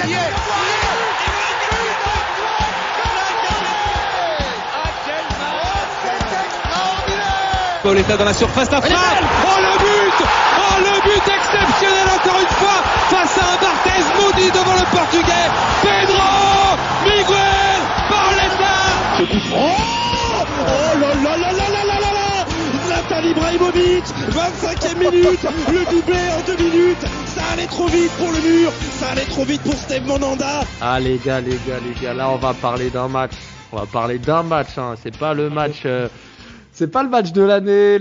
ça y est. Pauletta dans la surface, la frappe. Oh le but exceptionnel encore une fois face à un Barthez maudit devant le Portugais. Pedro Miguel Pauletta. Oh là là là là là là là là. Zlatan Ibrahimovic, 25e minute, le doublé en 2 minutes. Ça allait trop vite pour le mur, ça allait trop vite pour Steve Monanda. Ah les gars, là on va parler d'un match. Hein. C'est pas le match. C'est pas le match de l'année,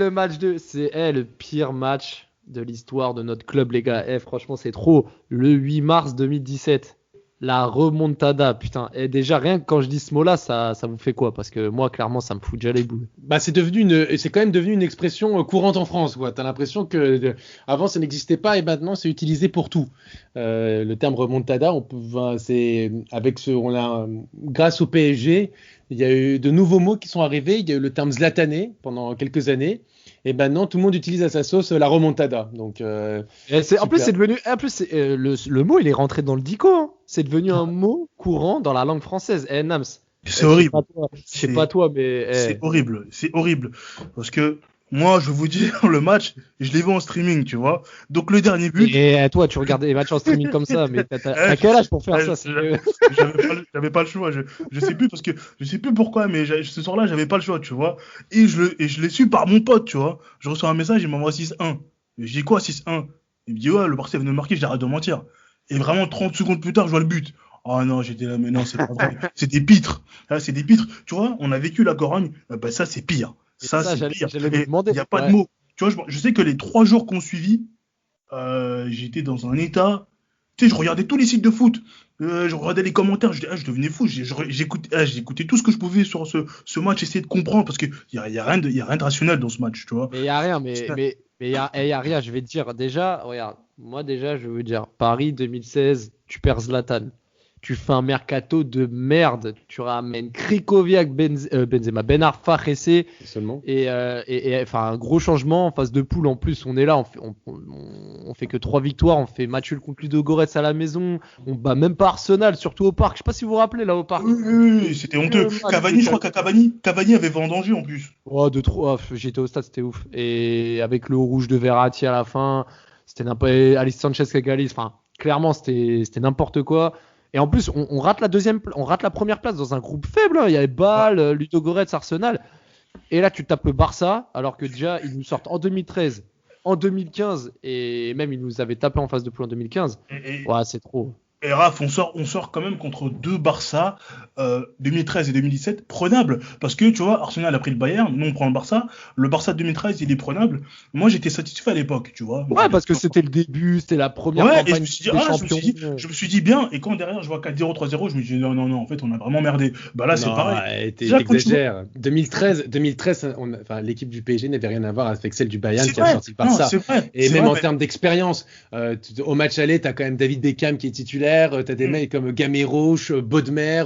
c'est le pire match de l'histoire de notre club, les gars. Franchement, c'est trop. Le 8 mars 2017, la remontada, putain. Et déjà, rien que quand je dis ce mot-là, ça vous fait quoi? Parce que moi, clairement, ça me fout déjà les boules. Bah, c'est quand même devenu une expression courante en France, quoi. T'as l'impression que avant ça n'existait pas et maintenant c'est utilisé pour tout. Le terme remontada, grâce au PSG. Il y a eu de nouveaux mots qui sont arrivés. Il y a eu le terme zlatané pendant quelques années. Et maintenant, tout le monde utilise à sa sauce la remontada. Donc, en plus, c'est devenu. Le mot, il est rentré dans le dico. Hein. C'est devenu un mot courant dans la langue française. Nams. C'est horrible. C'est pas toi, mais. C'est horrible. C'est horrible. Parce que. Moi, je vais vous dire, le match, je l'ai vu en streaming, tu vois. Donc, le dernier but. Et toi, tu regardais les matchs en streaming comme ça, mais t'as quel âge pour faire ça? J'avais pas le choix. Je sais plus je sais plus pourquoi, mais ce soir-là, j'avais pas le choix, tu vois. Et je l'ai su par mon pote, tu vois. Je reçois un message, il m'envoie 6-1. Je dis quoi, 6-1? Il me dit, ouais, le Barça venait de marquer, j'arrête de mentir. Et vraiment, 30 secondes plus tard, je vois le but. Oh non, j'étais là, mais non, c'est pas vrai. C'est des pitres. C'est des pitres. Tu vois, on a vécu la Corogne. Bah, ça, c'est pire. Ça, c'est pire. Il n'y a pas de mots. Tu vois, je sais que les 3 jours qu'on suivit, j'étais dans un état. Tu sais, je regardais tous les sites de foot. Je regardais les commentaires. Je devenais fou. J'écoutais tout ce que je pouvais sur ce match, essayer de comprendre. Parce qu'il n'y a rien de rationnel dans ce match, tu vois. Mais il n'y a rien. Mais il y a rien. Je vais te dire. Déjà, regarde. Moi, je vais vous dire. Paris 2016, tu perds Zlatan. Tu fais un mercato de merde. Tu ramènes Krikoviak, Benzema, Ben Arfa, Ressé. Seulement. Et enfin, un gros changement en phase de poule. En plus, on est là. On fait que 3 victoires. On fait match nul contre Ludogorets à la maison. On bat même pas Arsenal, surtout au parc. Je sais pas si vous vous rappelez, là, au parc. Oui, c'était honteux. Cavani, je crois qu'à Cavani avait vendangé en plus. Oh, j'étais au stade, c'était ouf. Et avec le rouge de Verratti à la fin, c'était n'importe. Alice Sanchez qui égalise. Enfin, clairement, c'était n'importe quoi. Et en plus, on rate la première place dans un groupe faible. Hein. Il y avait Bâle, Ludogorets, Arsenal. Et là, tu tapes le Barça, alors que déjà, ils nous sortent en 2013, en 2015, et même ils nous avaient tapé en phase de poule en 2015. Ouais, c'est trop. Et Raph, on sort quand même contre 2 Barça, 2013 et 2017, prenables. Parce que, tu vois, Arsenal a pris le Bayern, nous on prend le Barça. Le Barça de 2013, il est prenable. Moi, j'étais satisfait à l'époque, tu vois. Ouais, parce que c'était le début, c'était la première campagne et je me suis dit bien. Et quand derrière, je vois 4-0, 3-0, je me dis non, en fait, on a vraiment merdé. Bah là, c'est pareil. T'exagères. 2013, l'équipe du PSG n'avait rien à voir avec celle du Bayern qui a sorti le Barça. Et même en termes d'expérience, au match aller, t'as quand même David Beckham qui est titulaire. T'as des mecs comme Gamero, Bodmer,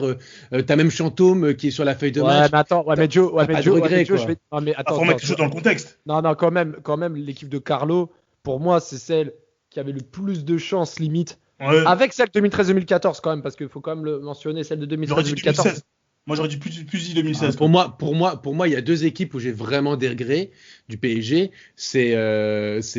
t'as même Chantôme qui est sur la feuille de match. Mais attends, Joe, faut mettre quelque chose dans le contexte. Non, quand même, l'équipe de Carlo, pour moi, c'est celle qui avait le plus de chances limite. Ouais. Avec celle de 2013-2014 quand même, parce qu'il faut quand même le mentionner, celle de 2013-2014. Moi, j'aurais dit plus dit 2016. Pour moi, il y a 2 équipes où j'ai vraiment des regrets du PSG. C'est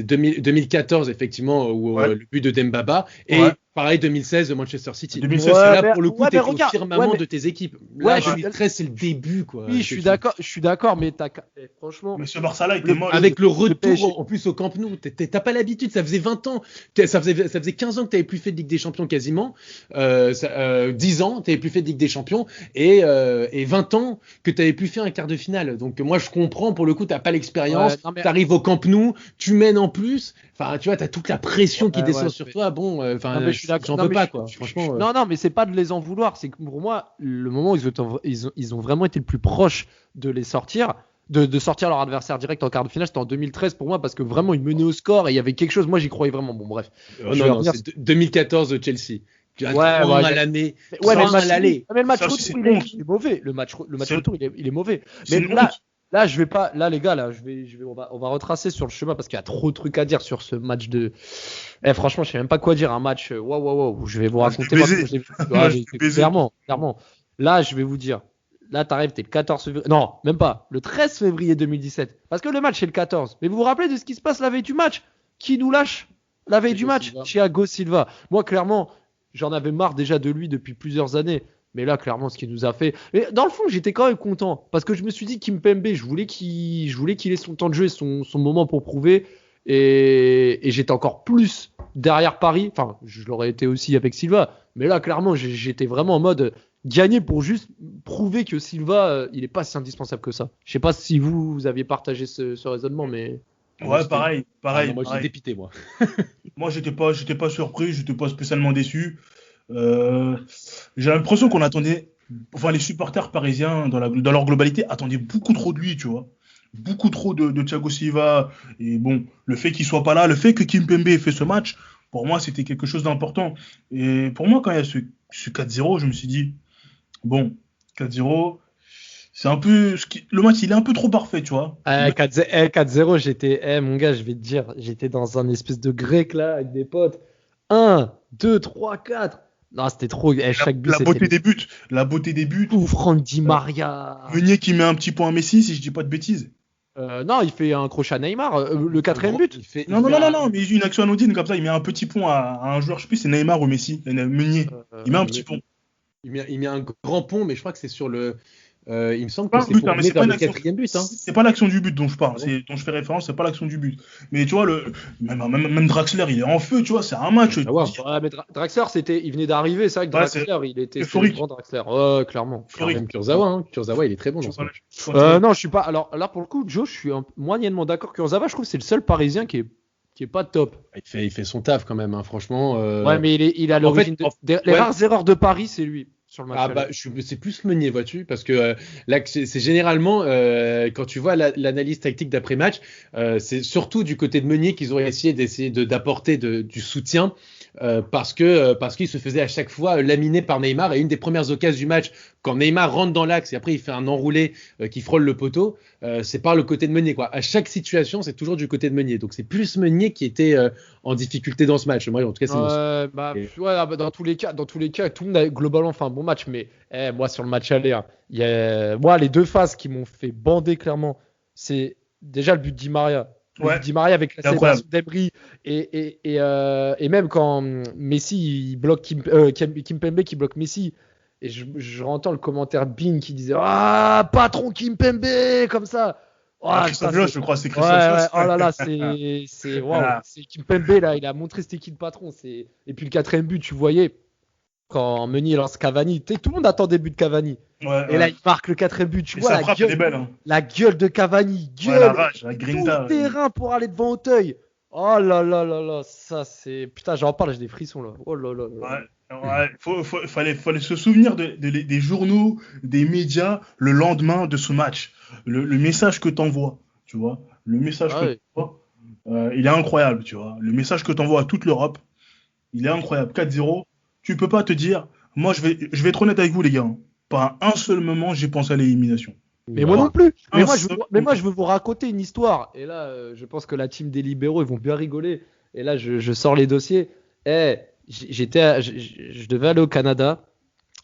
2014, effectivement, où le but de Dembaba. Et pareil, 2016 de Manchester City. 2016, c'est là, pour le coup, t'es au firmament de tes équipes. Là, 2013, c'est le début, quoi. Oui, je suis d'accord, mais franchement. Mais ce Barça-là était moche. Avec le retour, en plus, au Camp Nou, t'as pas l'habitude. Ça faisait 20 ans. Ça faisait 15 ans que t'avais plus fait de Ligue des Champions quasiment. 10 ans, t'avais plus fait de Ligue des Champions. Et 20 ans que t'avais plus fait un quart de finale. Donc, moi, je comprends, pour le coup, t'as pas l'expérience. T'arrives au Camp Nou, tu mènes en plus. Enfin, tu vois, t'as toute la pression qui descend sur toi. Bon, j'en veux pas, quoi. Franchement. Non, mais c'est pas de les en vouloir. C'est que pour moi, le moment où ils ont vraiment été le plus proches de les sortir, de sortir leur adversaire direct en quart de finale, c'était en 2013 pour moi, parce que vraiment, ils menaient au score et il y avait quelque chose. Moi, j'y croyais vraiment. Bon, bref. Non, c'est 2014 de Chelsea. Tu as à l'année. Mais le match retour, il est mauvais. Le match retour, il est mauvais. Mais Là, je vais pas. Là, les gars, là, on va retracer sur le chemin parce qu'il y a trop de trucs à dire sur ce match de. Franchement, je sais même pas quoi dire. Un match. Waouh. Je vais vous raconter. Clairement. Là, je vais vous dire. Là, t'arrives, t'es le 14 février. Non, même pas. Le 13 février 2017. Parce que le match, c'est le 14. Mais vous vous rappelez de ce qui se passe la veille du match? Qui nous lâche la veille du match? Thiago Silva. Moi, clairement, j'en avais marre déjà de lui depuis plusieurs années. Mais là, clairement, ce qu'il nous a fait. Mais dans le fond, j'étais quand même content. Parce que je me suis dit, Kimpembe, je voulais qu'il ait son temps de jeu et son moment pour prouver. Et j'étais encore plus derrière Paris. Enfin, je l'aurais été aussi avec Silva. Mais là, clairement, j'étais vraiment en mode gagner pour juste prouver que Silva, il n'est pas si indispensable que ça. Je sais pas si vous aviez partagé ce raisonnement, mais. Ouais, pareil. Moi, j'étais dépité, moi. Moi, j'étais pas surpris, j'étais pas spécialement déçu. J'ai l'impression qu'on attendait, enfin, les supporters parisiens dans leur globalité attendaient beaucoup trop de lui, tu vois. Beaucoup trop de Thiago Silva. Et bon, le fait qu'il soit pas là, le fait que Kimpembe ait fait ce match, pour moi, c'était quelque chose d'important. Et pour moi, quand il y a ce 4-0, je me suis dit, bon, 4-0, c'est un peu. Le match, il est un peu trop parfait, tu vois. 4-0, j'étais. Mon gars, je vais te dire, j'étais dans un espèce de grec là, avec des potes. 1, 2, 3, 4. Non, c'était trop. Chaque but, la beauté des buts. Ou Franck Di Maria. Meunier qui met un petit point à Messi, si je dis pas de bêtises. Non, il fait un crochet à Neymar. Le 4ème but. Non, mais une action anodine comme ça, il met un petit point à un joueur, je sais plus, c'est Neymar ou Messi. Meunier. Il met un petit pont. Il met un grand pont, mais je crois que c'est sur le. Il me semble que c'est pour mener vers le 4ème but. Hein. C'est pas l'action du but dont je parle, dont je fais référence, c'est pas l'action du but. Mais tu vois, même Draxler, il est en feu, tu vois, c'est un match. Mais Draxler, il venait d'arriver, c'est vrai que Draxler, il était le grand Draxler. Clairement. Même Kurzawa, il est très bon dans ce match. Non, je suis pas. Alors là, pour le coup, Joe, je suis moyennement d'accord. Kurzawa, je trouve que c'est le seul Parisien qui est pas top. Il fait son taf quand même, hein, franchement. Ouais, mais il a l'origine les rares erreurs de Paris, c'est lui. Sur le match c'est plus Meunier, vois-tu, parce que là, c'est généralement quand tu vois l'analyse tactique d'après-match, c'est surtout du côté de Meunier qu'ils auraient essayé d'apporter du soutien parce qu'il se faisait à chaque fois laminer par Neymar. Et une des premières occasions du match, quand Neymar rentre dans l'axe et après il fait un enroulé qui frôle le poteau, c'est par le côté de Meunier, quoi. À chaque situation, c'est toujours du côté de Meunier. Donc c'est plus Meunier qui était en difficulté dans ce match. Moi, en tout cas, c'est dans tous les cas, tout le monde a globalement fait un bon match. Mais moi, sur le match aller, moi, les deux phases qui m'ont fait bander clairement, c'est déjà le but de Di Maria. Di Maria avec la célébration d'Emery et même quand Messi il bloque Kimpembe qui bloque Messi. Et je entends le commentaire Bean qui disait patron Kimpembe comme ça. Je crois c'est Christophe. Oh là là, c'est waouh, c'est Kimpembe là, il a montré c'était qui le patron. Et puis le 4ème but, tu voyais quand Meunier lance Cavani, tout le monde attend des buts de Cavani. Là il marque le 4ème but, tu vois la gueule de Cavani, tout le terrain pour aller devant Auteuil. Oh là là là là, ça c'est putain, j'en parle, j'ai des frissons là. Oh là là là. Fallait se souvenir des journaux, des médias le lendemain de ce match. Le message que t'envoies, tu vois. Le message que t'envoies, il est incroyable, tu vois. Le message que t'envoies à toute l'Europe, il est incroyable. 4-0, tu peux pas te dire. Moi, je vais être honnête avec vous, les gars. Pas un seul moment, j'ai pensé à l'élimination. Mais moi non plus. Mais moi, je veux vous raconter une histoire. Et là, je pense que la team des libéraux, ils vont bien rigoler. Et là, je sors les dossiers. Je devais aller au Canada.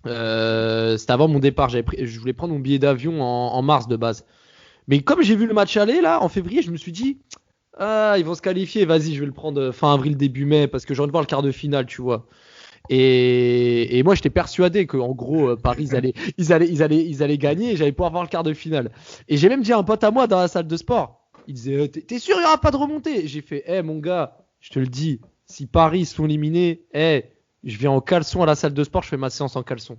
C'était avant mon départ. Je voulais prendre mon billet d'avion en mars de base. Mais comme j'ai vu le match aller là en février, je me suis dit ils vont se qualifier. Vas-y, je vais le prendre fin avril début mai parce que j'ai envie de voir le quart de finale, tu vois. Et moi, j'étais persuadé qu'en gros, Paris, ils allaient gagner et j'allais pouvoir voir le quart de finale. Et j'ai même dit à un pote à moi dans la salle de sport, il disait t'es sûr il n'y aura pas de remontée? J'ai fait mon gars, je te le dis. Si Paris sont éliminés, je viens en caleçon à la salle de sport, je fais ma séance en caleçon.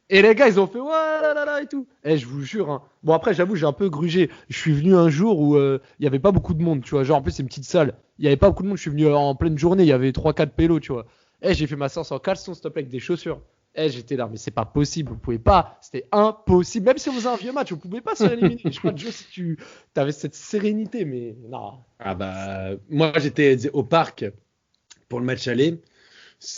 Et les gars, ils ont fait ouais là et tout. Je vous jure. Hein. Bon après, j'avoue, j'ai un peu grugé. Je suis venu un jour où il y avait pas beaucoup de monde, tu vois. Genre en plus c'est une petite salle. Il y avait pas beaucoup de monde. Je suis venu en pleine journée. Il y avait 3-4 pélos, tu vois. J'ai fait ma séance en caleçon, s'il te plaît, avec des chaussures. J'étais là, mais c'est pas possible. Vous pouvez pas. C'était impossible. Même si on faisait un vieux match, vous pouvez pas se faire éliminer. Je crois que Joe, si tu avais cette sérénité, mais non. Moi j'étais au parc pour le match aller.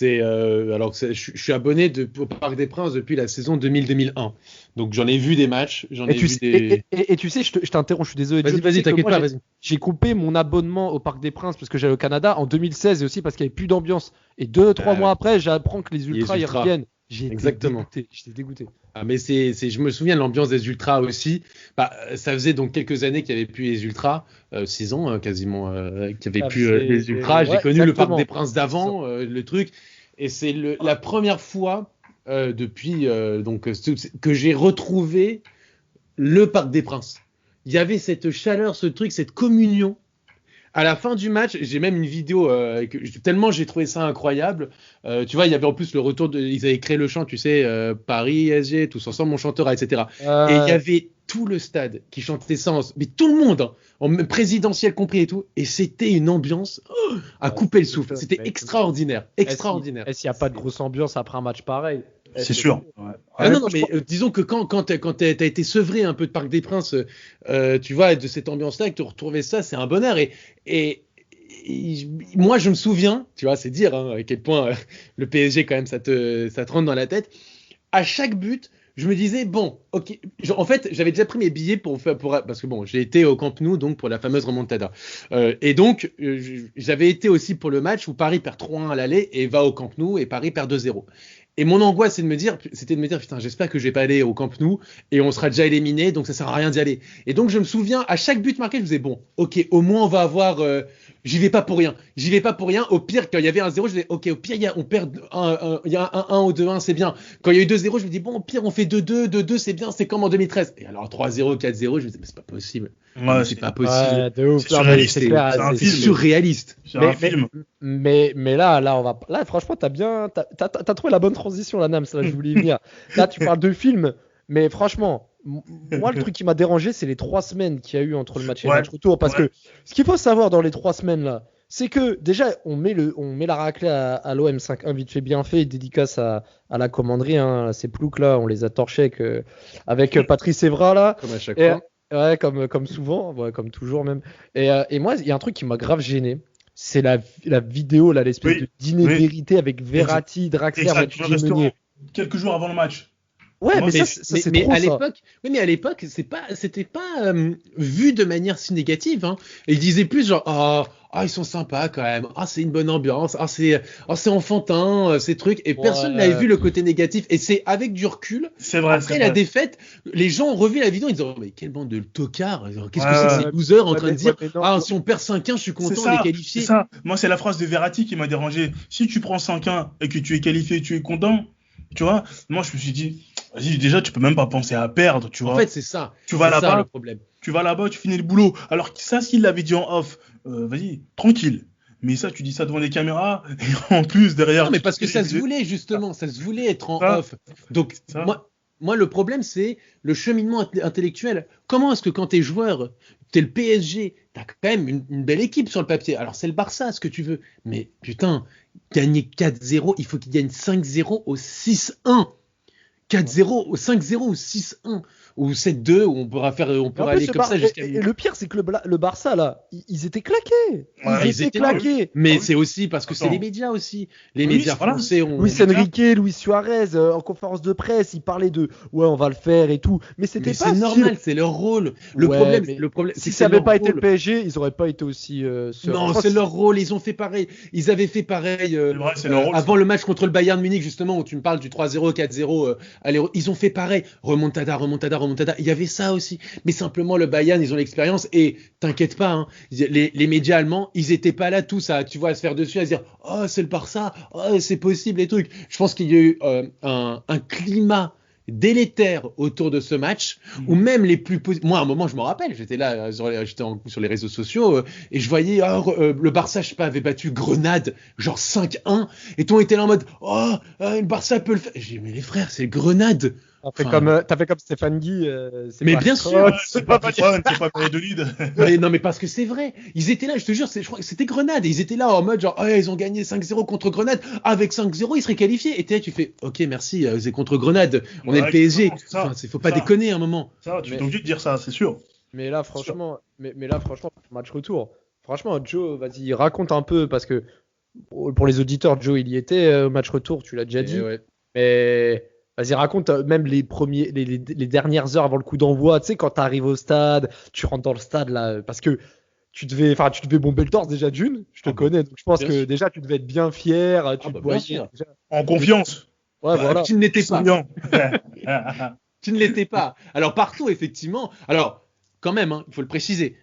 Alors que je suis abonné au Parc des Princes depuis la saison 2000-2001. Donc j'en ai vu des matchs, Et tu sais, je t'interromps, je suis désolé. Vas-y, t'inquiète pas, vas-y. J'ai coupé mon abonnement au Parc des Princes parce que j'allais au Canada en 2016 et aussi parce qu'il n'y avait plus d'ambiance. Et 2-3 mois après, j'apprends que les Ultras ils reviennent. J'étais dégoûté. Ah, mais je me souviens de l'ambiance des Ultras aussi. Bah, ça faisait donc quelques années qu'il n'y avait plus les Ultras, 6 ans quasiment, qu'il n'y avait plus les Ultras. J'ai connu le Parc des Princes d'avant, le truc. Et c'est la première fois depuis que j'ai retrouvé le Parc des Princes. Il y avait cette chaleur, ce truc, cette communion. À la fin du match, j'ai même une vidéo tellement j'ai trouvé ça incroyable. Tu vois, il y avait en plus le retour ils avaient créé le chant, tu sais, Paris, SG, tous ensemble, on chantera, etc. Et il y avait tout le stade qui chantait ça, mais tout le monde, hein, en présidentiel compris et tout. Et c'était une ambiance à couper le souffle. C'était extraordinaire, extraordinaire. Est-ce qu'il n'y a pas de grosse ambiance après un match pareil? C'est sûr. Ouais. Non, mais disons que quand t'as été sevré un peu de Parc des Princes, tu vois, de cette ambiance-là, que tu retrouvais ça, c'est un bonheur. Et moi, je me souviens, tu vois, c'est dire à quel point le PSG, quand même, ça te rentre dans la tête. À chaque but, je me disais, bon, ok. En fait, j'avais déjà pris mes billets parce que bon, j'ai été au Camp Nou, donc pour la fameuse remontada. Et donc, j'avais été aussi pour le match où Paris perd 3-1 à l'aller et va au Camp Nou et Paris perd 2-0. Et mon angoisse, c'était de me dire, putain, j'espère que je vais pas aller au Camp Nou et on sera déjà éliminé, donc ça sert à rien d'y aller. Et donc, je me souviens, à chaque but marqué, je me disais, bon, ok, au moins on va avoir, j'y vais pas pour rien. Au pire, quand il y avait 1-0, je disais, ok, au pire, on perd il y a un 1 ou 2-1, c'est bien. Quand il y a eu 2-0, je me dis, bon, au pire, on fait 2-2, c'est bien, c'est comme en 2013. Et alors 3-0, 4-0, je me disais, mais c'est pas possible. Ouais, c'est pas possible. Ouais, de ouf. C'est surréaliste. C'est surréaliste. C'est un film. Mais là, là, franchement, t'as trouvé la bonne transition, la Nams. Là, je voulais y venir. Là, tu parles de film, mais franchement, moi, le truc qui m'a dérangé, c'est les 3 semaines qu'il y a eu entre le match et le match retour. Parce que ce qu'il faut savoir dans les 3 semaines là, c'est que déjà, on met la raclée à l'OM 5-1 vite fait, bien fait, dédicace à la commanderie. Hein, ces ploucs là, on les a torchés avec Patrice Evra là. Comme à chaque fois. Ouais, comme souvent, ouais, comme toujours même. Et moi, il y a un truc qui m'a grave gêné. C'est la vidéo, là, l'espèce de dîner vérité avec Verratti, Draxler, Mathieu Meunier. Quelques jours avant le match. Ouais, mais ça c'est trop à ça. l'époque, mais à l'époque, c'était pas vu de manière si négative. Hein. Et ils disaient plus genre, ils sont sympas quand même. C'est une bonne ambiance. C'est enfantin, ces trucs. Et personne n'avait vu le côté négatif. Et c'est avec du recul. C'est vrai. Après la défaite, les gens ont revu la vidéo. Ils disent, mais quelle bande de tocards. Qu'est-ce que c'est ces losers en train de dire, si on perd 5-1, je suis content, on est qualifié. C'est ça. Moi, c'est la phrase de Verratti qui m'a dérangé. Si tu prends 5-1 et que tu es qualifié, tu es content. Tu vois, moi, je me suis dit, vas-y, déjà, tu peux même pas penser à perdre, tu vois. En fait, c'est ça. Tu vas là-bas, le problème. Tu vas là-bas, tu finis le boulot. Alors, ça, s'il l'avait dit en off, vas-y, tranquille. Mais ça, tu dis ça devant les caméras, et en plus, derrière. Non, mais parce que ça se voulait, justement. Ça se voulait être en off. Donc, moi, le problème, c'est le cheminement intellectuel. Comment est-ce que quand t'es joueur, t'es le PSG, t'as quand même une belle équipe sur le papier. Alors, c'est le Barça, ce que tu veux. Mais putain, gagner 4-0, il faut qu'il gagne 5-0 au 6-1. 4-0 au 5-0 ou 6-1 ou 7-2, on pourra aller comme ça jusqu'à. Et le pire, c'est que le Barça là, ils étaient claqués. Ils étaient claqués. Mais c'est aussi parce que c'est les médias aussi. Les médias français ont. Luis Enrique, Luis Suarez, en conférence de presse, ils parlaient de on va le faire et tout. Mais c'était pas. C'est normal, c'est leur rôle. Le problème, si ça n'avait pas été le PSG, ils auraient pas été aussi. Non, c'est leur rôle. Ils ont fait pareil. Ils avaient fait pareil avant le match contre le Bayern Munich justement où tu me parles du 3-0, 4-0. Ils ont fait pareil. Remontada. Il y avait ça aussi. Mais simplement, le Bayern, ils ont l'expérience. Et t'inquiète pas, hein, les médias allemands, ils étaient pas là tous à se faire dessus, à se dire, c'est le Barça, c'est possible, les trucs. Je pense qu'il y a eu un climat délétère autour de ce match, où même les plus moi à un moment je me rappelle, j'étais là, j'étais sur les réseaux sociaux et je voyais le Barça, je sais pas, avait battu Grenade genre 5-1 et tout le monde était là en mode le Barça peut le faire. J'ai dit mais les frères, c'est Grenade. T'as fait comme Stéphane Guy. Mais bien sûr, c'est pas Valladolid. Mais non, mais parce que c'est vrai. Ils étaient là, je te jure, je crois que c'était Grenade. Et ils étaient là en mode genre, ils ont gagné 5-0 contre Grenade. Avec 5-0, ils seraient qualifiés. Et tu fais, ok, merci, c'est contre Grenade. On est le PSG. Faut pas déconner à un moment. Ça, tu es obligé de dire ça, c'est sûr. Mais là, franchement, match retour. Franchement, Joe, vas-y, raconte un peu parce que Pour les auditeurs, Joe, il y était au match retour, tu l'as déjà dit. Ouais. Mais vas-y, raconte même les dernières heures avant le coup d'envoi. Tu sais, quand tu arrives au stade, tu rentres dans le stade là, parce que tu devais bomber le torse déjà d'une. Je te connais, donc je pense que déjà tu devais être bien fier. Tu te voyais déjà. En confiance. Ouais, voilà. Tu ne l'étais pas. Bien. Tu ne l'étais pas. Alors partout, effectivement. Alors, quand même, il faut le préciser.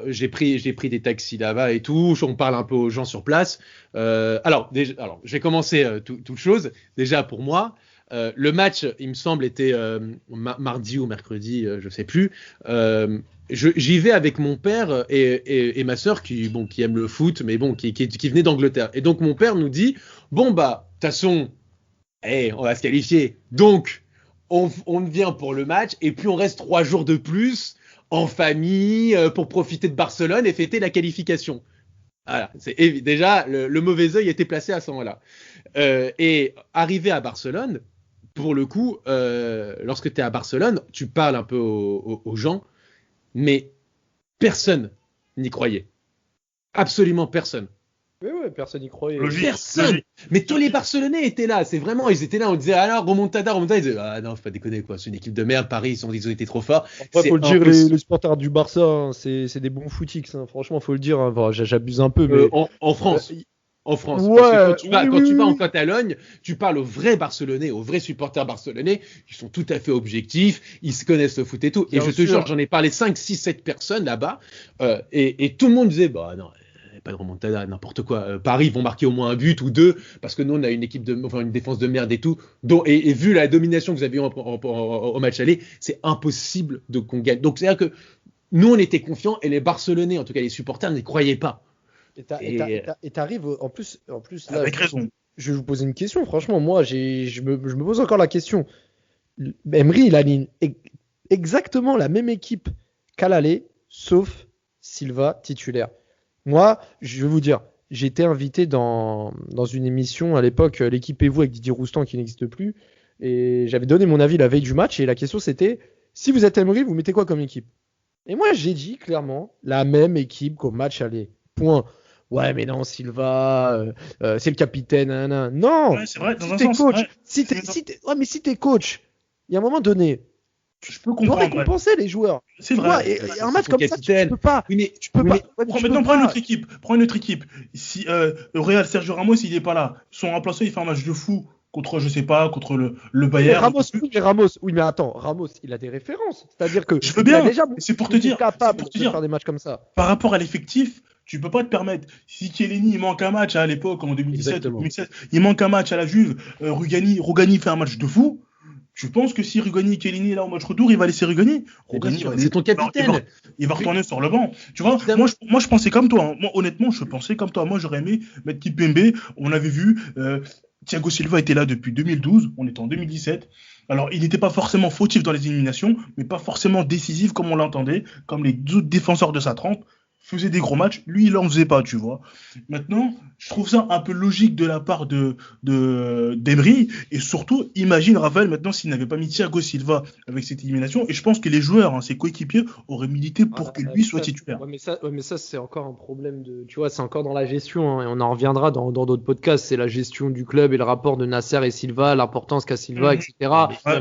J'ai pris des taxis là-bas et tout. On parle un peu aux gens sur place. Alors, je vais commencer toute chose. Déjà pour moi, le match, il me semble, était mardi ou mercredi, je sais plus. J'y vais avec mon père et ma sœur qui aime le foot, mais qui venait d'Angleterre. Et donc mon père nous dit, bon bah, de toute façon, on va se qualifier. Donc on vient pour le match et puis on reste 3 jours de plus en famille pour profiter de Barcelone et fêter la qualification. Voilà, déjà le mauvais œil était placé à ce moment-là. Et arrivé à Barcelone, pour le coup, lorsque tu es à Barcelone, tu parles un peu aux gens, mais personne n'y croyait. Absolument personne. Mais ouais, personne n'y croyait. Personne. Logique. Mais tous les Barcelonais étaient là. C'est vraiment, ils étaient là. On disait alors remontada. Ils disaient ah non, faut pas déconner quoi. C'est une équipe de merde. Paris, ils ont été trop forts. Après, faut le dire, les supporters du Barça, hein, c'est des bons footix. Hein. Franchement, faut le dire. Hein. Bon, j'abuse un peu, mais en France. En France, ouais, parce que quand tu vas en Catalogne, tu parles aux vrais Barcelonais, aux vrais supporters barcelonais, qui sont tout à fait objectifs, ils se connaissent le foot et tout. Bien et je te jure, j'en ai parlé 5, 6, 7 personnes là-bas, et tout le monde disait, bah non, pas de remontada, n'importe quoi. Paris vont marquer au moins un but ou deux, parce que nous on a une défense de merde et tout. Et vu la domination que vous avez eu au match aller, c'est impossible qu'on gagne. Donc c'est à dire que nous on était confiants et les Barcelonais, en tout cas les supporters, n'y croyaient pas. Et t'arrives en plus là, Avec raison. je vais vous poser une question. Franchement, moi, je me pose encore la question. Emery, il aligne exactement la même équipe qu'à l'aller, sauf Silva titulaire. Moi, je vais vous dire, j'ai été invité dans une émission à l'époque, l'équipe et vous avec Didier Roustan qui n'existe plus, et j'avais donné mon avis la veille du match, et la question c'était, si vous êtes Emery, vous mettez quoi comme équipe? Et moi, j'ai dit clairement la même équipe qu'au match aller. Point. Ouais, mais non, Silva, c'est le capitaine. Non, Ouais, c'est vrai, dans si un t'es sens. coach, Ouais. si t'es coach, il y a un moment donné, Je peux tu dois comprendre. Ouais. récompenser les joueurs. C'est Tu vois, vrai. et un match comme ça, tu capitaine. peux pas. Oui, mais Tu peux pas. Ouais, mais tu Maintenant, peux prends une pas. autre équipe. Prends une autre équipe. Si le Real Sergio Ramos, il est pas là. Son remplaçant, il fait un match de fou contre, je sais pas, contre le Mais Bayern. Ramos, oui, mais attends, Ramos, il a des références. C'est-à-dire que Je veux il a bien. déjà C'est pour te il est dire. capable C'est pour te de dire. faire des matchs comme ça. Par rapport à l'effectif, tu peux pas te permettre. Si Chiellini il manque un match à l'époque, en 2017 Exactement. 2016, il manque un match à la Juve, Rugani fait un match de fou. Je pense que si Rugani et Chiellini est là au match retour, il va laisser Rugani. Rugani va c'est ton capitaine. il va retourner sur le banc. Tu vois, moi je pensais comme toi. Hein. Moi honnêtement, je pensais comme toi. Moi j'aurais aimé mettre Kimpembe. On avait vu, Thiago Silva était là depuis 2012. On était en 2017. Alors, il n'était pas forcément fautif dans les éliminations, mais pas forcément décisif comme on l'entendait, comme les autres défenseurs de sa trempe faisaient des gros matchs. Lui, il en faisait pas, tu vois. Maintenant, je trouve ça un peu logique de la part d'Emery. Et surtout, imagine Raphaël, maintenant, s'il n'avait pas mis Thiago Silva avec cette élimination. Et je pense que les joueurs, hein, ses coéquipiers, auraient milité pour que lui soit titulaire. Ouais, mais ça, c'est encore un problème de. Tu vois, c'est encore dans la gestion, hein, et on en reviendra dans d'autres podcasts. C'est la gestion du club et le rapport de Nasser et Silva, l'importance qu'a Silva, etc.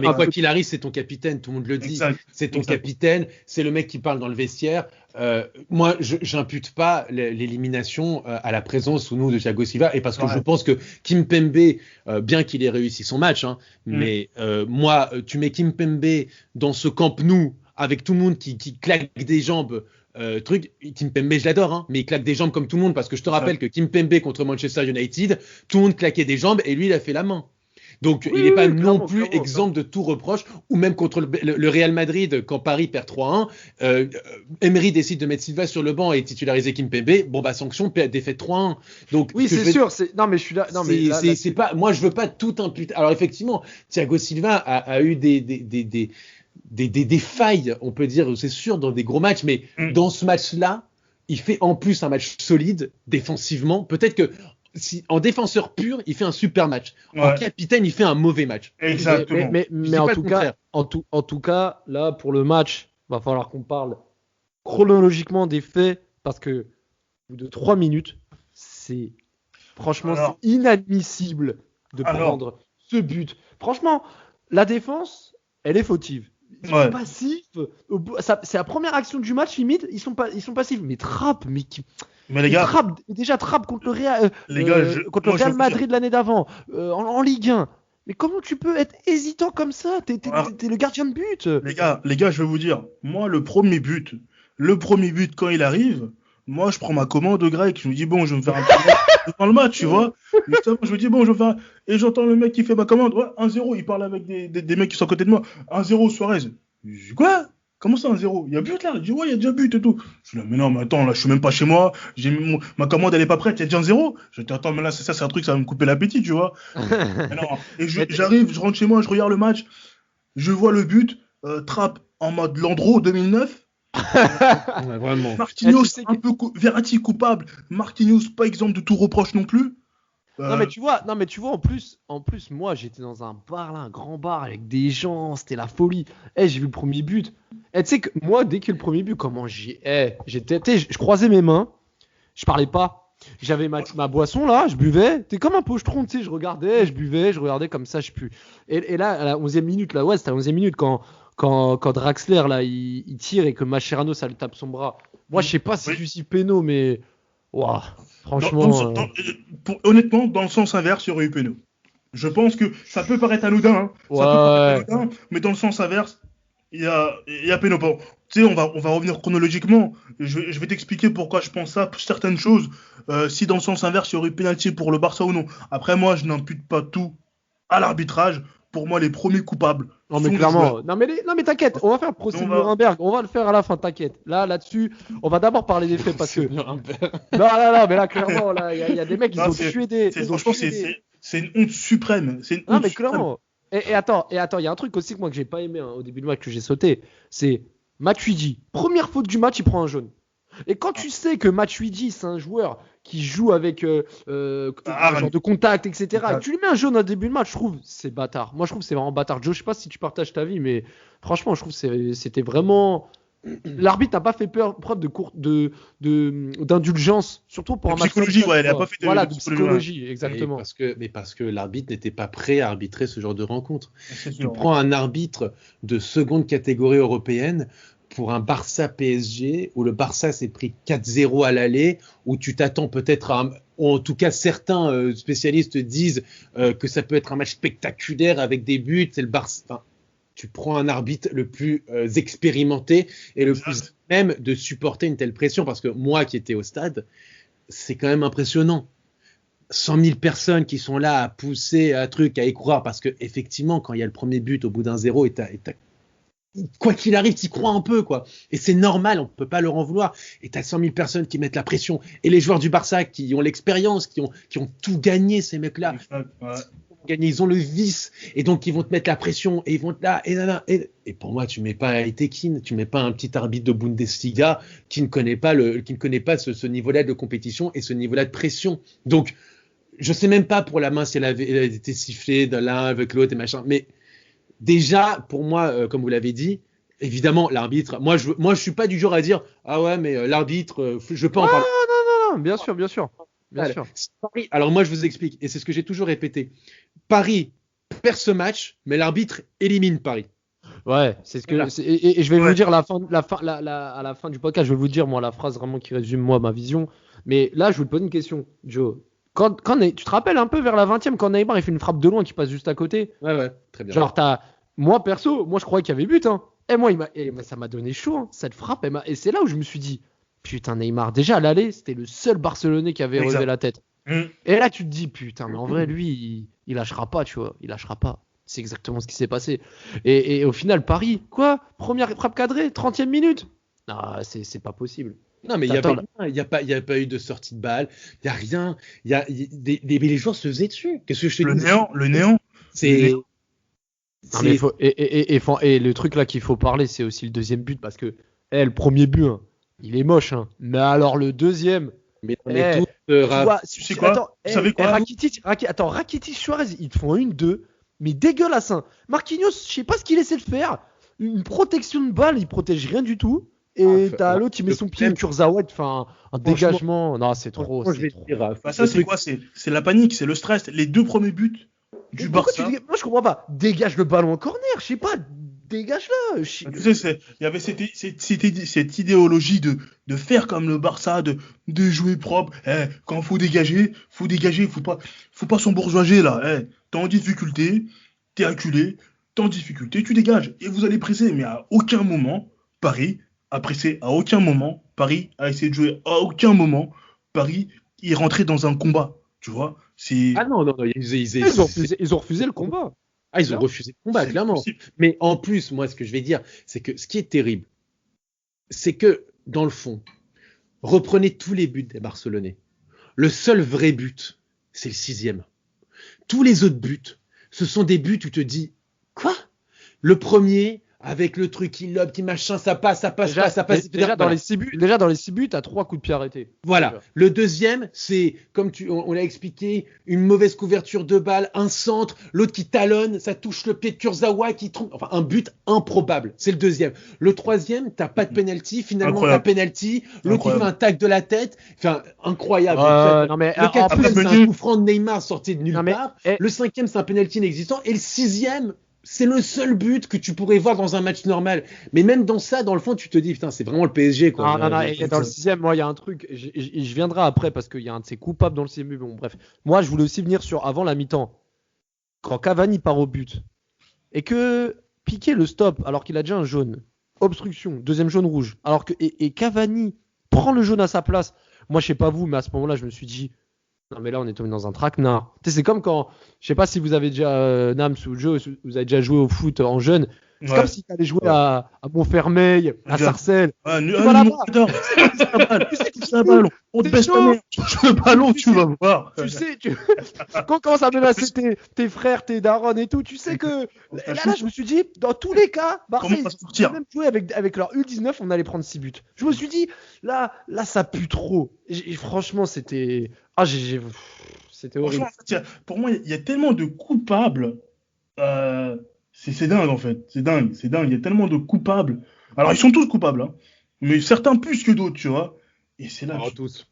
Mais quoi qu'il arrive, c'est ton capitaine, tout le monde le dit. Exact. C'est ton capitaine, c'est le mec qui parle dans le vestiaire. Moi, j'impute pas l'élimination à la présence ou non de Thiago Silva, et parce que je pense que Kimpembe, bien qu'il ait réussi son match, hein, mais moi, tu mets Kimpembe dans ce Camp Nou avec tout le monde qui claque des jambes. Kimpembe, je l'adore, hein, mais il claque des jambes comme tout le monde, parce que je te rappelle que Kimpembe contre Manchester United, tout le monde claquait des jambes et lui, il a fait la main. Donc, il n'est pas non plus exempt de tout reproche, ou même contre le Real Madrid, quand Paris perd 3-1, Emery décide de mettre Silva sur le banc et titulariser Kimpembe, bon, bah, sanction, défaite 3-1. Donc, oui, c'est sûr. Non, mais je suis là. Non, mais c'est pas, moi, je veux pas tout imputer. Alors, effectivement, Thiago Silva a eu des failles, on peut dire, c'est sûr, dans des gros matchs, mais dans ce match-là, il fait en plus un match solide, défensivement. Peut-être que, en défenseur pur, il fait un super match. Ouais. En capitaine, il fait un mauvais match. Exactement. Mais en tout cas, là, pour le match, va falloir qu'on parle chronologiquement des faits, parce que au bout de 3 minutes, Franchement, Alors- c'est inadmissible de prendre ce but. Franchement, la défense, elle est fautive. Ils sont Ouais. passifs. C'est la première action du match, limite. Ils sont passifs. Mais Trapp, Mais les gars, Trapp contre le Real, Les gars, contre moi, le Real je- Madrid l'année d'avant, en Ligue 1. Mais comment tu peux être hésitant comme ça? T'es le gardien de but. les gars, je vais vous dire, moi, le premier but, quand il arrive, moi, je prends ma commande au grec. Je me dis, bon, je vais me faire un petit match dans le match, tu vois. Justement, je me dis, bon, je vais faire. Et j'entends le mec qui fait ma commande. Ouais, 1-0, il parle avec des mecs qui sont à côté de moi. 1-0, Suarez. Je dis, quoi? Comment ça, 1-0? Il y a but là? Je dis, ouais, il y a déjà but et tout. Je dis, mais non, mais attends, là, je suis même pas chez moi. Ma commande, elle est pas prête, il y a déjà 1-0. Je dis, attends, mais là, c'est un truc, ça va me couper l'appétit, tu vois. Mais non. Et j'arrive, je rentre chez moi, je regarde le match. Je vois le but. Trapp en mode Landreau 2009. Ouais, vraiment. Marquinhos, tu sais que- un peu Verratti coupable. Marquinhos, pas exemple de tout reproche non plus. Non mais tu vois, en plus moi j'étais dans un bar là, un grand bar avec des gens, c'était la folie. J'ai vu le premier but. Tu sais que moi dès que le premier but, comment je croisais mes mains, je parlais pas. J'avais ma boisson là, je buvais, t'es comme un pochetron, tu sais, je regardais comme ça, je pue. Et là à la 11e minute là, ouais, c'était à la 11e minute quand Draxler là il tire et que Mascherano ça lui tape son bras. Moi je sais pas si Oui. je suis péno mais waouh, franchement Honnêtement, dans le sens inverse, il y aurait eu péno. Je pense que ça peut paraître anodin, hein. Ça peut paraître anodin, mais dans le sens inverse, il y a péno. Bon, tu sais, on va revenir chronologiquement. Je vais t'expliquer pourquoi je pense ça, certaines choses. Si dans le sens inverse, il y aurait eu pénalty pour le Barça ou non. Après, moi, je n'impute pas tout à l'arbitrage. Pour moi, les premiers coupables. Non sont mais les clairement, joueurs. non mais t'inquiète, on va faire le procès On de va- Nuremberg, on va le faire à la fin, t'inquiète. Là-dessus, on va d'abord parler des faits parce que non, mais là clairement, là il y a des mecs ils Non, ont tué des, franchement, c'est une honte suprême. C'est une Non honte mais suprême. clairement. Et attends, il y a un truc aussi que moi que j'ai pas aimé au début du match que j'ai sauté, c'est Matuidi, première faute du match, il prend un jaune. Et quand tu sais que Matuidi, c'est un joueur qui joue avec un genre de contact, etc. Et tu lui mets un jaune au début de match, je trouve c'est bâtard. Moi, je trouve c'est vraiment bâtard. Joe, je sais pas si tu partages ta vie, mais franchement, je trouve c'était vraiment. L'arbitre n'a pas fait preuve d'indulgence, surtout pour De un match. psychologie, comme ça, ouais, elle a tu vois. pas fait de Voilà, de psychologie, psychologie, exactement. Mais parce que l'arbitre n'était pas prêt à arbitrer ce genre de rencontre. C'est Tu sûr. prends un arbitre de seconde catégorie européenne pour un Barça PSG où le Barça s'est pris 4-0 à l'aller, où tu t'attends peut-être à ou en tout cas certains spécialistes disent que ça peut être un match spectaculaire avec des buts, c'est le Barça. Enfin, tu prends un arbitre le plus expérimenté et le plus même de supporter une telle pression, parce que moi qui étais au stade, c'est quand même impressionnant. 100 000 personnes qui sont là à pousser un truc, à y croire, parce que effectivement, quand il y a le premier but au bout d'un 0, quoi qu'il arrive, t'y crois un peu, quoi. Et c'est normal, on peut pas leur en vouloir. Et t'as 100 000 personnes qui mettent la pression. Et les joueurs du Barça qui ont l'expérience, qui ont tout gagné, ces mecs-là. Ouais. Ils ont le vice. Et donc, ils vont te mettre la pression. Et ils vont être là. Et pour moi, tu mets pas Etekin, tu mets pas un petit arbitre de Bundesliga qui ne connaît pas ce niveau-là de compétition et ce niveau-là de pression. Donc, je sais même pas pour la main si elle avait été sifflée de l'un avec l'autre et machin. Mais déjà, pour moi, comme vous l'avez dit, évidemment, l'arbitre. Moi, je suis pas du genre à dire ah ouais, mais l'arbitre, je peux en parler. Non, bien sûr. Bien sûr. Paris, alors moi, je vous explique, et c'est ce que j'ai toujours répété. Paris perd ce match, mais l'arbitre élimine Paris. Ouais, c'est ce que Voilà. et je vais vous dire à la fin du podcast, je vais vous dire moi la phrase vraiment qui résume moi ma vision. Mais là, je vous pose une question, Joe. Tu te rappelles un peu vers la 20e quand Neymar il fait une frappe de loin qui passe juste à côté. Ouais, très bien. Genre moi perso, moi je croyais qu'il y avait but hein. Et moi ça m'a donné chaud hein. Cette frappe et c'est là où je me suis dit putain Neymar déjà à l'aller, c'était le seul Barcelonais qui avait relevé la tête. Et là tu te dis putain mais en vrai lui il lâchera pas, tu vois, il lâchera pas. C'est exactement ce qui s'est passé. Et au final, Paris, quoi? Première frappe cadrée, 30e minute? Non, c'est pas possible. Non, mais il n'y a pas eu de sortie de balle. Il n'y a rien. Les joueurs se faisaient dessus. Qu'est-ce que je te dis? Le néant. C'est. Non, mais et le truc là qu'il faut parler, c'est aussi le deuxième but. Parce que le premier but, hein, il est moche. Hein. Mais alors le deuxième. Mais on est tous. Tu sais quoi? Attends, vous savez quoi? Rakitic, Suarez, ils te font 1-2. Mais dégueulasse, hein. Marquinhos, je sais pas ce qu'il essaie de faire. Une protection de balle, il protège rien du tout. et t'as l'autre qui met son pied, Kurzawa, enfin un dégagement. Non, c'est trop. Je vais te dire, ça, c'est quoi? C'est la panique, c'est le stress. Les 2 premiers buts du Barça. Moi, je comprends pas. Dégage le ballon en corner, je sais pas. Dégage-le. Tu sais, il y avait cette idéologie de faire comme le Barça, de jouer propre. Quand faut dégager, faut pas s'embourgeoiser là. T'es en difficulté, t'es acculé, t'es en difficulté, tu dégages. Et vous allez presser. Mais à aucun moment, Paris a pressé. À aucun moment, Paris a essayé de jouer. À aucun moment, Paris est rentré dans un combat. Tu vois, Ah non, ils ont refusé le combat. Ah, ils ont refusé le combat, clairement. Possible. Mais en plus, moi, ce que je vais dire, c'est que ce qui est terrible, c'est que, dans le fond, reprenez tous les buts des Barcelonais. Le seul vrai but, c'est le 6e. Tous les autres buts, ce sont des buts où tu te dis, quoi? Le premier, avec le truc qui lobe, qui machin, ça passe. Déjà, dans les 6 buts, t'as 3 coups de pied arrêtés. Voilà. Déjà. Le deuxième, c'est, comme on l'a expliqué, une mauvaise couverture de balle, un centre, l'autre qui talonne, ça touche le pied de Kurzawa qui trompe. Enfin, un but improbable. C'est le deuxième. Le troisième, t'as pas de penalty. Finalement, t'as penalty. L'autre, il fait un tac de la tête. Enfin, incroyable. Non, mais le quatrième, c'est un coup franc de Neymar sorti de nulle part. Le cinquième, c'est un penalty inexistant. Et le sixième, c'est le seul but que tu pourrais voir dans un match normal. Mais même dans ça, dans le fond, tu te dis, putain, c'est vraiment le PSG, quoi. Non, et dans le 6e, moi, il y a un truc, je viendrai après parce qu'il y a un de ses coupables dans le 6e but. Bon, bref. Moi, je voulais aussi venir sur avant la mi-temps. Quand Cavani part au but et que Piqué le stop alors qu'il a déjà un jaune, obstruction, deuxième jaune rouge, alors que et Cavani prend le jaune à sa place. Moi, je sais pas vous, mais à ce moment-là, je me suis dit, non mais là on est tombé dans un traquenard. Tu sais, c'est comme quand, je sais pas si vous avez déjà Nams ou Joe, vous avez déjà joué au foot en jeune. C'est comme si tu allais jouer à Montfermeil, à Sarcelles. On te baisse ta mère. Le ballon, tu vas voir. Tu sais, quand on commence à menacer tes frères, tes darons et tout, tu sais que là, je me suis dit, dans tous les cas, Marseille, ils même jouer avec leur U19, on allait prendre 6 buts. Je me suis dit, là, ça pue trop. Et franchement, c'était c'était horrible. Pour moi, il y a tellement de coupables. C'est dingue en fait, c'est dingue. Il y a tellement de coupables. Alors ils sont tous coupables, hein, mais certains plus que d'autres, tu vois. Et c'est là. Tous.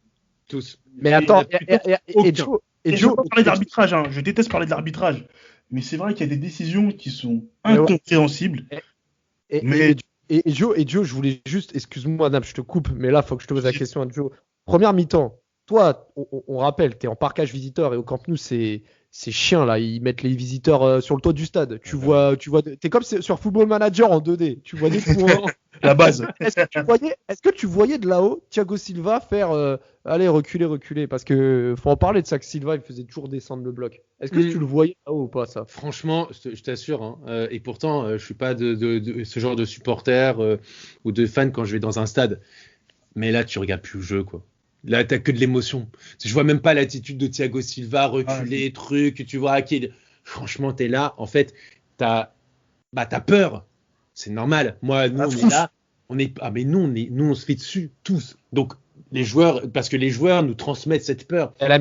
Mais attends, et Joe, je veux pas parler d'arbitrage, hein. Je déteste parler de l'arbitrage, mais c'est vrai qu'il y a des décisions qui sont incompréhensibles. Et Joe, je voulais juste, excuse-moi, Nab, je te coupe, mais là, faut que je te pose la question à Joe. Première mi-temps. Toi, on rappelle, t'es en parquage visiteur et au Camp Nou, c'est chiant là, ils mettent les visiteurs sur le toit du stade. Tu vois, t'es comme sur Football Manager en 2D. Tu vois des points. La base. Est-ce que tu voyais de là-haut Thiago Silva faire allez reculer parce que faut en parler de ça que Silva il faisait toujours descendre le bloc. Est-ce que tu le voyais là-haut ou pas ça? Franchement, je t'assure, hein, et pourtant je suis pas de ce genre de supporter ou de fan quand je vais dans un stade. Mais là, tu regardes plus le jeu, quoi. Là, t'as que de l'émotion. Je vois même pas l'attitude de Thiago Silva, reculer, truc, tu vois. Franchement, t'es là. En fait, t'as peur. C'est normal. Moi, nous, on est là. Mais nous, on se fait dessus, tous. Donc, les joueurs, parce que les joueurs nous transmettent cette peur. Et la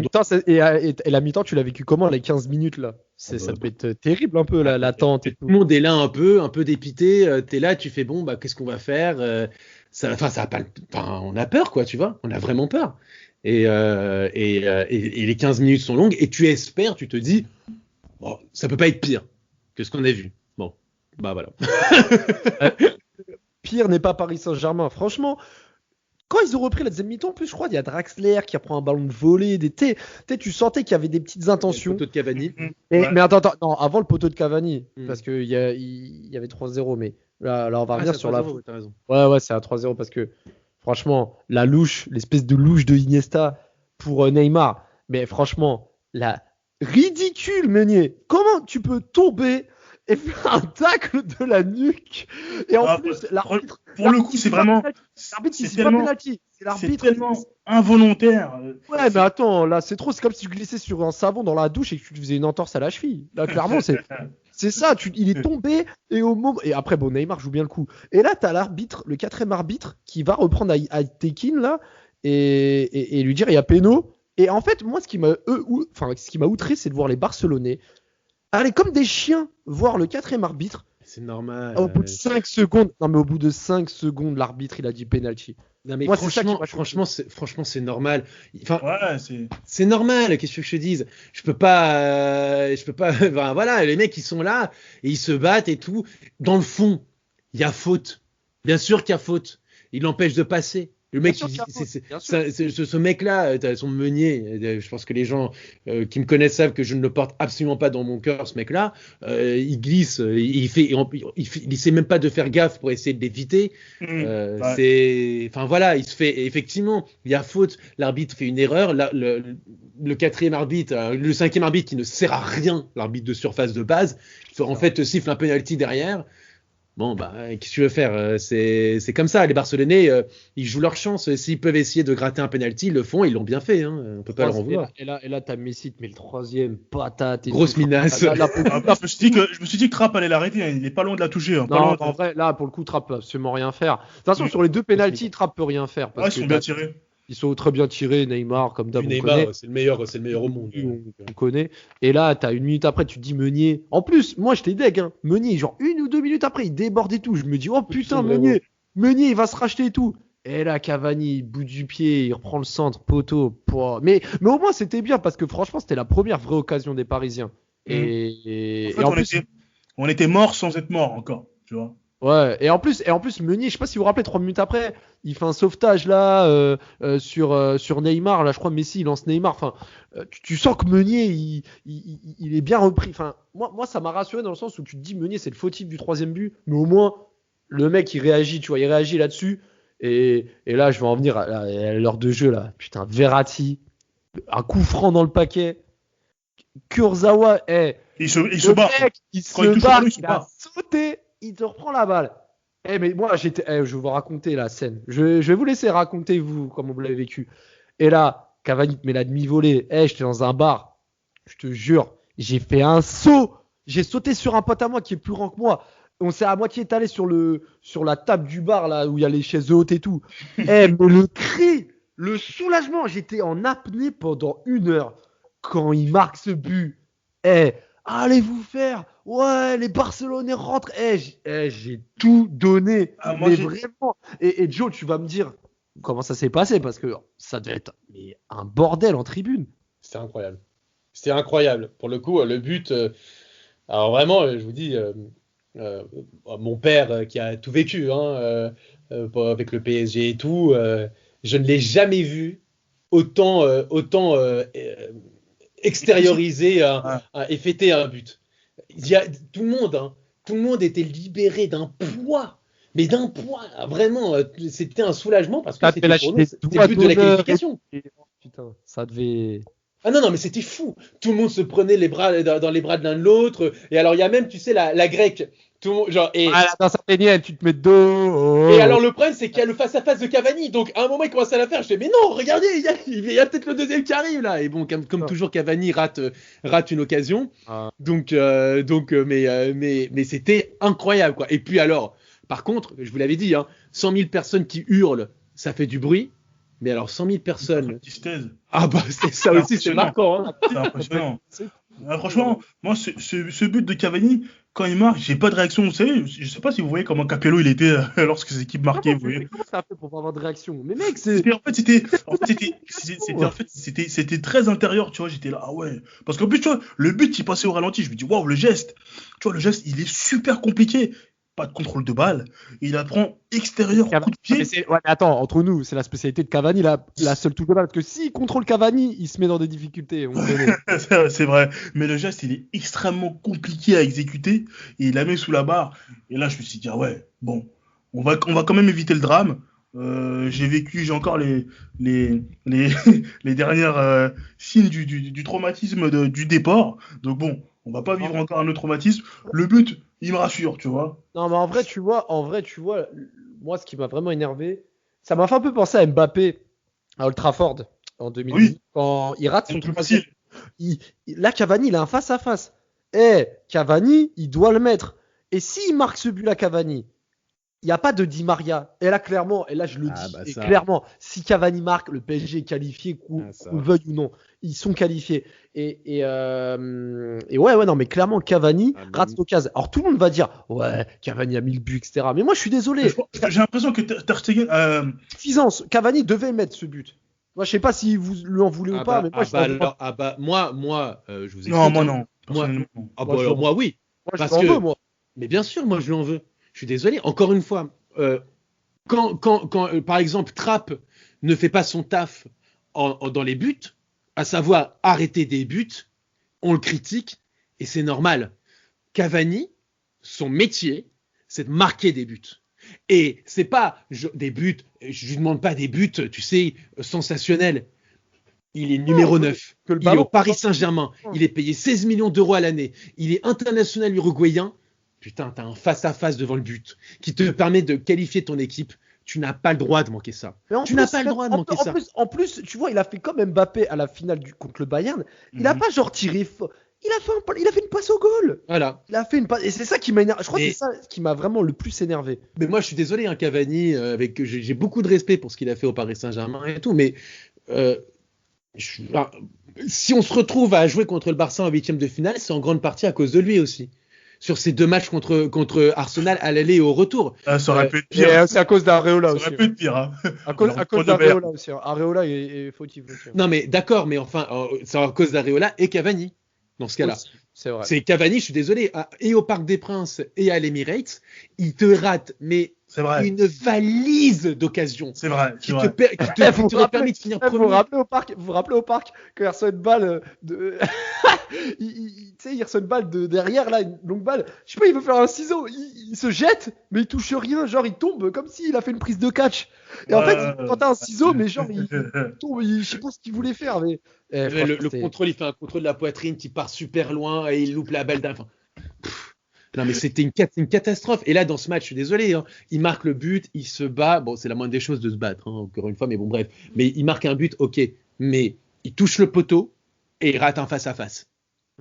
mi-temps, tu l'as vécu comment, les 15 minutes, là? Ça devait être terrible, un peu, l'attente et tout. Tout le monde est là un peu dépité. T'es là, tu fais, bon, qu'est-ce qu'on va faire? On a peur, quoi, tu vois. On a vraiment peur. Et les 15 minutes sont longues et tu espères, tu te dis, bon, ça peut pas être pire que ce qu'on a vu. Bon, voilà. Pire n'est pas Paris Saint-Germain. Franchement, quand ils ont repris la deuxième mi-temps, en plus, je crois, il y a Draxler qui reprend un ballon de volée. Tu sentais qu'il y avait des petites intentions. Le poteau de Cavani. Mais attends, non, avant le poteau de Cavani, parce qu'il y avait 3-0, mais là on va revenir sur la. T'as raison. Ouais, c'est à 3-0 parce que franchement, la louche, l'espèce de louche de Iniesta pour Neymar, mais franchement, la ridicule, Meunier. Comment tu peux tomber et faire un tacle de la nuque et en plus l'arbitre. Pour le coup, c'est vraiment. L'arbitre, c'est pas penalty. C'est tellement involontaire. Ouais, mais attends, là, c'est trop. C'est comme si tu glissais sur un savon dans la douche et que tu faisais une entorse à la cheville. Là, clairement, c'est ça. Il est tombé et après, bon, Neymar joue bien le coup. Et là, t'as l'arbitre, le 4e arbitre, qui va reprendre à Tekin là et lui dire il y a péno. Et en fait, moi, ce qui m'a outré, c'est de voir les Barcelonais aller comme des chiens voir le 4e arbitre C'est normal. Au bout de 5 secondes, non mais au bout de 5 secondes, l'arbitre il a dit penalty. Non mais Moi, c'est ça qui m'a franchement, c'est normal. Enfin, Ouais, c'est normal. Qu'est-ce que je te dise? Je peux pas. Enfin, voilà, les mecs ils sont là et ils se battent et tout. Dans le fond, il y a faute. Bien sûr qu'il y a faute. Il l'empêche de passer. Le mec, ce mec-là, son Meunier, je pense que les gens qui me connaissent savent que je ne le porte absolument pas dans mon cœur, ce mec-là. Il glisse, il sait même pas de faire gaffe pour essayer de l'éviter. Ouais. Enfin voilà, il se fait, effectivement, il y a faute, l'arbitre fait une erreur, le quatrième arbitre, le cinquième arbitre qui ne sert à rien, l'arbitre de surface de base, en fait siffle un penalty derrière. Bon, bah, qu'est-ce que tu veux faire? C'est comme ça. Les Barcelonais, ils jouent leur chance. S'ils peuvent essayer de gratter un penalty, ils le font. Ils l'ont bien fait. Hein. On peut pas leur en vouloir. Et là, t'as Messi, mais le troisième, patate. Grosse minace. Je me suis dit que Trapp allait l'arrêter. Hein. Il est pas loin de la toucher. Hein. Non, en vrai, là, pour le coup, Trapp peut absolument rien faire. De toute façon, sur les deux penalties, Trapp peut rien faire. Ils sont bien tirés. Ils sont très bien tirés. Neymar, comme d'hab, on connaît. C'est le meilleur au monde. On connaît. Et là, t'as une minute après, tu te dis Meunier. En plus, moi, j'étais deg. Hein. Meunier, genre 1 ou 2 minutes après, il déborde et tout. Je me dis, oh putain, Meunier, il va se racheter et tout. Et là, Cavani, bout du pied, il reprend le centre, poteau. Mais au moins, c'était bien parce que franchement, c'était la première vraie occasion des Parisiens. En fait, on était morts sans être morts encore, tu vois. Ouais, et en plus Meunier, je sais pas si vous vous rappelez, 3 minutes après, il fait un sauvetage là sur Neymar, là je crois Messi il lance Neymar, enfin tu sens que Meunier il est bien repris, enfin moi ça m'a rassuré dans le sens où tu te dis Meunier c'est le fautif du 3e but, mais au moins le mec il réagit, tu vois, il réagit là-dessus et là je vais en venir à l'heure de jeu là, putain Verratti, un coup franc dans le paquet, Kurzawa, il se bat, mec, il a sauté. Il te reprend la balle. Mais moi, je vais vous raconter la scène. Je vais vous laisser raconter, vous, comment vous l'avez vécu. Et là, Cavani te met la demi-volée. J'étais dans un bar. Je te jure, j'ai fait un saut. J'ai sauté sur un pote à moi qui est plus grand que moi. On s'est à moitié étalé sur la table du bar, là, où il y a les chaises hautes et tout. Mais le cri, le soulagement, j'étais en apnée pendant 1 heure. Quand il marque ce but, allez vous faire. Ouais, les Barcelonais rentrent. J'ai tout donné. Mais vraiment. Et Joe, tu vas me dire comment ça s'est passé parce que ça devait être un bordel en tribune. C'était incroyable. C'était incroyable. Pour le coup, le but. Alors vraiment, je vous dis, mon père qui a tout vécu avec le PSG et tout, je ne l'ai jamais vu autant extérioriser et fêter un but. Tout le monde était libéré d'un poids, mais d'un poids, vraiment, c'était un soulagement parce que c'était le but de la qualification. Putain, ça devait... Ah non, mais c'était fou. Tout le monde se prenait les bras dans les bras de l'un de l'autre. Et alors, il y a même, tu sais, la grecque. Tout le monde, genre, dans certaines tu te mets de dos. Et alors, le problème, c'est qu'il y a le face-à-face de Cavani. Donc, à un moment, il commence à la faire. Je fais, mais non, regardez, il y a peut-être le deuxième qui arrive là. Et bon, comme toujours, Cavani rate une occasion. Donc, mais c'était incroyable, quoi. Et puis alors, par contre, je vous l'avais dit, 100 000 personnes qui hurlent, ça fait du bruit. Mais alors, 100 000 personnes. Ah bah, c'est ça aussi, c'est marquant. Hein. C'est impressionnant. Franchement, moi, ce but de Cavani, quand il marque, j'ai pas de réaction. Vous savez, je sais pas si vous voyez comment Capello il était lorsque ses équipes marquaient. Comment ça a fait pour pas avoir de réaction? Mais mec, c'était très intérieur, tu vois. J'étais là, ah ouais. Parce qu'en plus, tu vois, le but il passait au ralenti. Je me dis, waouh, le geste. Tu vois, le geste, il est super compliqué. Pas de contrôle de balle, il apprend extérieur, coup de pied. Mais attends, entre nous, c'est la spécialité de Cavani, la seule touche de balle. Parce que s'il contrôle Cavani, il se met dans des difficultés. On connaît. C'est vrai, mais le geste, il est extrêmement compliqué à exécuter. Et il la met sous la barre. Et là, je me suis dit, ah ouais, bon, on va quand même éviter le drame. J'ai encore les dernières signes du traumatisme du départ. Donc bon, on va pas vivre encore un autre traumatisme. Le but, il me rassure, tu vois. Non, mais en vrai, tu vois, moi, ce qui m'a vraiment énervé, ça m'a fait un peu penser à Mbappé à Old Trafford en 2010, oui. Quand il rate son truc facile. Là, Cavani, il a un face-à-face. Cavani, il doit le mettre. Et s'il marque ce but-là, Cavani, il n'y a pas de Di Maria. Et là, clairement, et là, je le dis, et ça. clairement, si Cavani marque, le PSG est qualifié, qu'on le veuille ou non. Ils sont qualifiés. Et ouais, non, mais clairement, Cavani rate l'occasion. Alors, tout le monde va dire, ouais, Cavani a mis le but, etc. Mais moi, je suis désolé. J'ai l'impression que Ter Stegen. Suffisance. Cavani devait mettre ce but. Moi, je sais pas si vous lui en voulez ou pas, mais moi, moi, je vous explique. Non, moi non. Moi, oui. Moi, Parce je lui en que- veux, moi. Mais bien sûr, moi, je lui en veux. Je suis désolé. Encore une fois, quand par exemple, Trapp ne fait pas son taf dans les buts, à savoir arrêter des buts, on le critique et c'est normal. Cavani, son métier, c'est de marquer des buts. Et c'est pas des buts, je lui demande pas des buts, tu sais, sensationnels. Il est numéro 9. que le Il est ballon- au Paris Saint-Germain. Il est payé 16 millions d'euros à l'année. Il est international uruguayen. Putain, t'as un face-à-face devant le but qui te permet de qualifier ton équipe. Tu n'as pas le droit de manquer ça. Mais en Tu plus, n'as pas le droit de manquer ça. En plus, tu vois, il a fait comme Mbappé à la finale contre le Bayern. Il a pas genre tiré fort. Il a fait une passe au goal. Voilà. Il a fait une passe. Et c'est ça qui m'a énervé. Je crois que Et- c'est ça qui m'a vraiment le plus énervé. Mais moi, je suis désolé, hein, Cavani, j'ai beaucoup de respect pour ce qu'il a fait au Paris Saint-Germain et tout, mais si on se retrouve à jouer contre le Barça en huitième de finale, c'est en grande partie à cause de lui aussi. Sur ces 2 matchs contre Arsenal à l'aller et au retour. Ça aurait pu être Et pire. c'est à cause d'Areola Ça aussi. aurait pu être pire. Hein. À cause Alors, d'Areola aussi. Areola est fautif aussi. Non, mais d'accord, mais enfin, c'est à cause d'Areola et Cavani, dans ce cas-là. Aussi, c'est vrai. C'est Cavani, je suis désolé, et au Parc des Princes et à l'Emirates, il te rate, mais C'est vrai. une valise d'occasions C'est vrai. qui C'est te, vrai. per- qui te- Eh, qui vous t'aurait permis de finir Vous vous premier. rappelez au parc quand il reçoit une balle de. Tu sais, il reçoit une balle de derrière, là, une longue balle. Je sais pas, il veut faire un ciseau. Il se jette, mais il touche rien. Genre, il tombe comme s'il a fait une prise de catch. Et en fait, il tentait un ciseau, mais genre, il tombe. Je sais pas ce qu'il voulait faire. Mais Le contrôle, il fait un contrôle de la poitrine qui part super loin et il loupe la balle d'un. Enfin, non, mais c'était une catastrophe. Et là, dans ce match, je suis désolé, hein, il marque le but, il se bat. Bon, c'est la moindre des choses de se battre, hein, encore une fois, mais bon, bref. Mais il marque un but, ok. Mais il touche le poteau et il rate un face-à-face.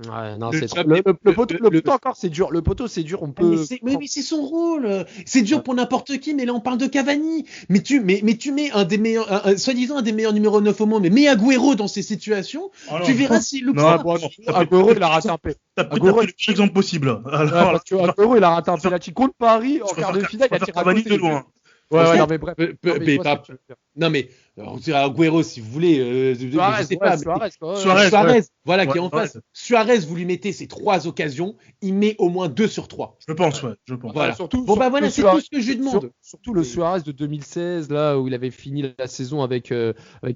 Ouais, non, Le c'est job- trop. Le le- poteau, le- le poteau encore, c'est dur. Le poteau, c'est dur. On peut. Mais c'est son rôle. C'est dur pour n'importe qui, mais là, on parle de Cavani. Mais tu mets un des meilleurs, soi-disant un des meilleurs numéro 9 au monde, mais mets Agüero dans ces situations, Oh non. tu verras s'il loupe Non, ça. bon, Agüero, il a raté un peu. T'as pris Agüero, le pire exemple possible. Ouais, Alors, parce que Agüero, il a raté un penalty contre Paris en quart de finale. Il a tiré à Cavani côté. de loin. Ouais, non, mais bref. Peu- Non, mais je vois pas- ce que tu veux dire. Non, mais on dirait Agüero si vous voulez. Je Suarez, sais pas. ouais, Suarez, quoi. Suarez, Suarez, voilà, Ouais, qui est en Suarez. face. Suarez, vous lui mettez ces 3 occasions, il met au moins 2 sur 3. Je pense, ouais. Je pense. Voilà. Surtout, Bon, bah voilà, c'est tout ce que je lui demande. Surtout le Suarez de 2016, là où il avait fini la saison avec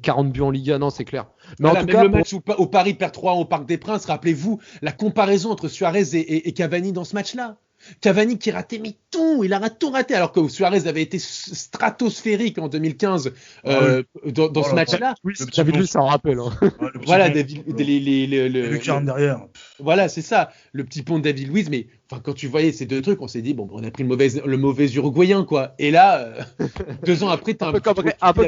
40 buts en Liga. Non, c'est clair. Mais Voilà, en tout même cas, le match où Paris perd 3 au Parc des Princes, rappelez-vous la comparaison entre Suarez et Cavani dans ce match-là. Cavani qui ratait mais tout, il a tout raté, alors que Suarez avait été stratosphérique en 2015 dans ce match-là. Oui, David Luiz, ça en rappelle. Hein. Voilà, le David, derrière. voilà, c'est ça, le petit pont de David Luiz. Mais enfin, quand tu voyais ces 2 trucs, on s'est dit bon, on a pris le mauvais Uruguayen, quoi. Et là, 2 ans après, t'as Un peu comme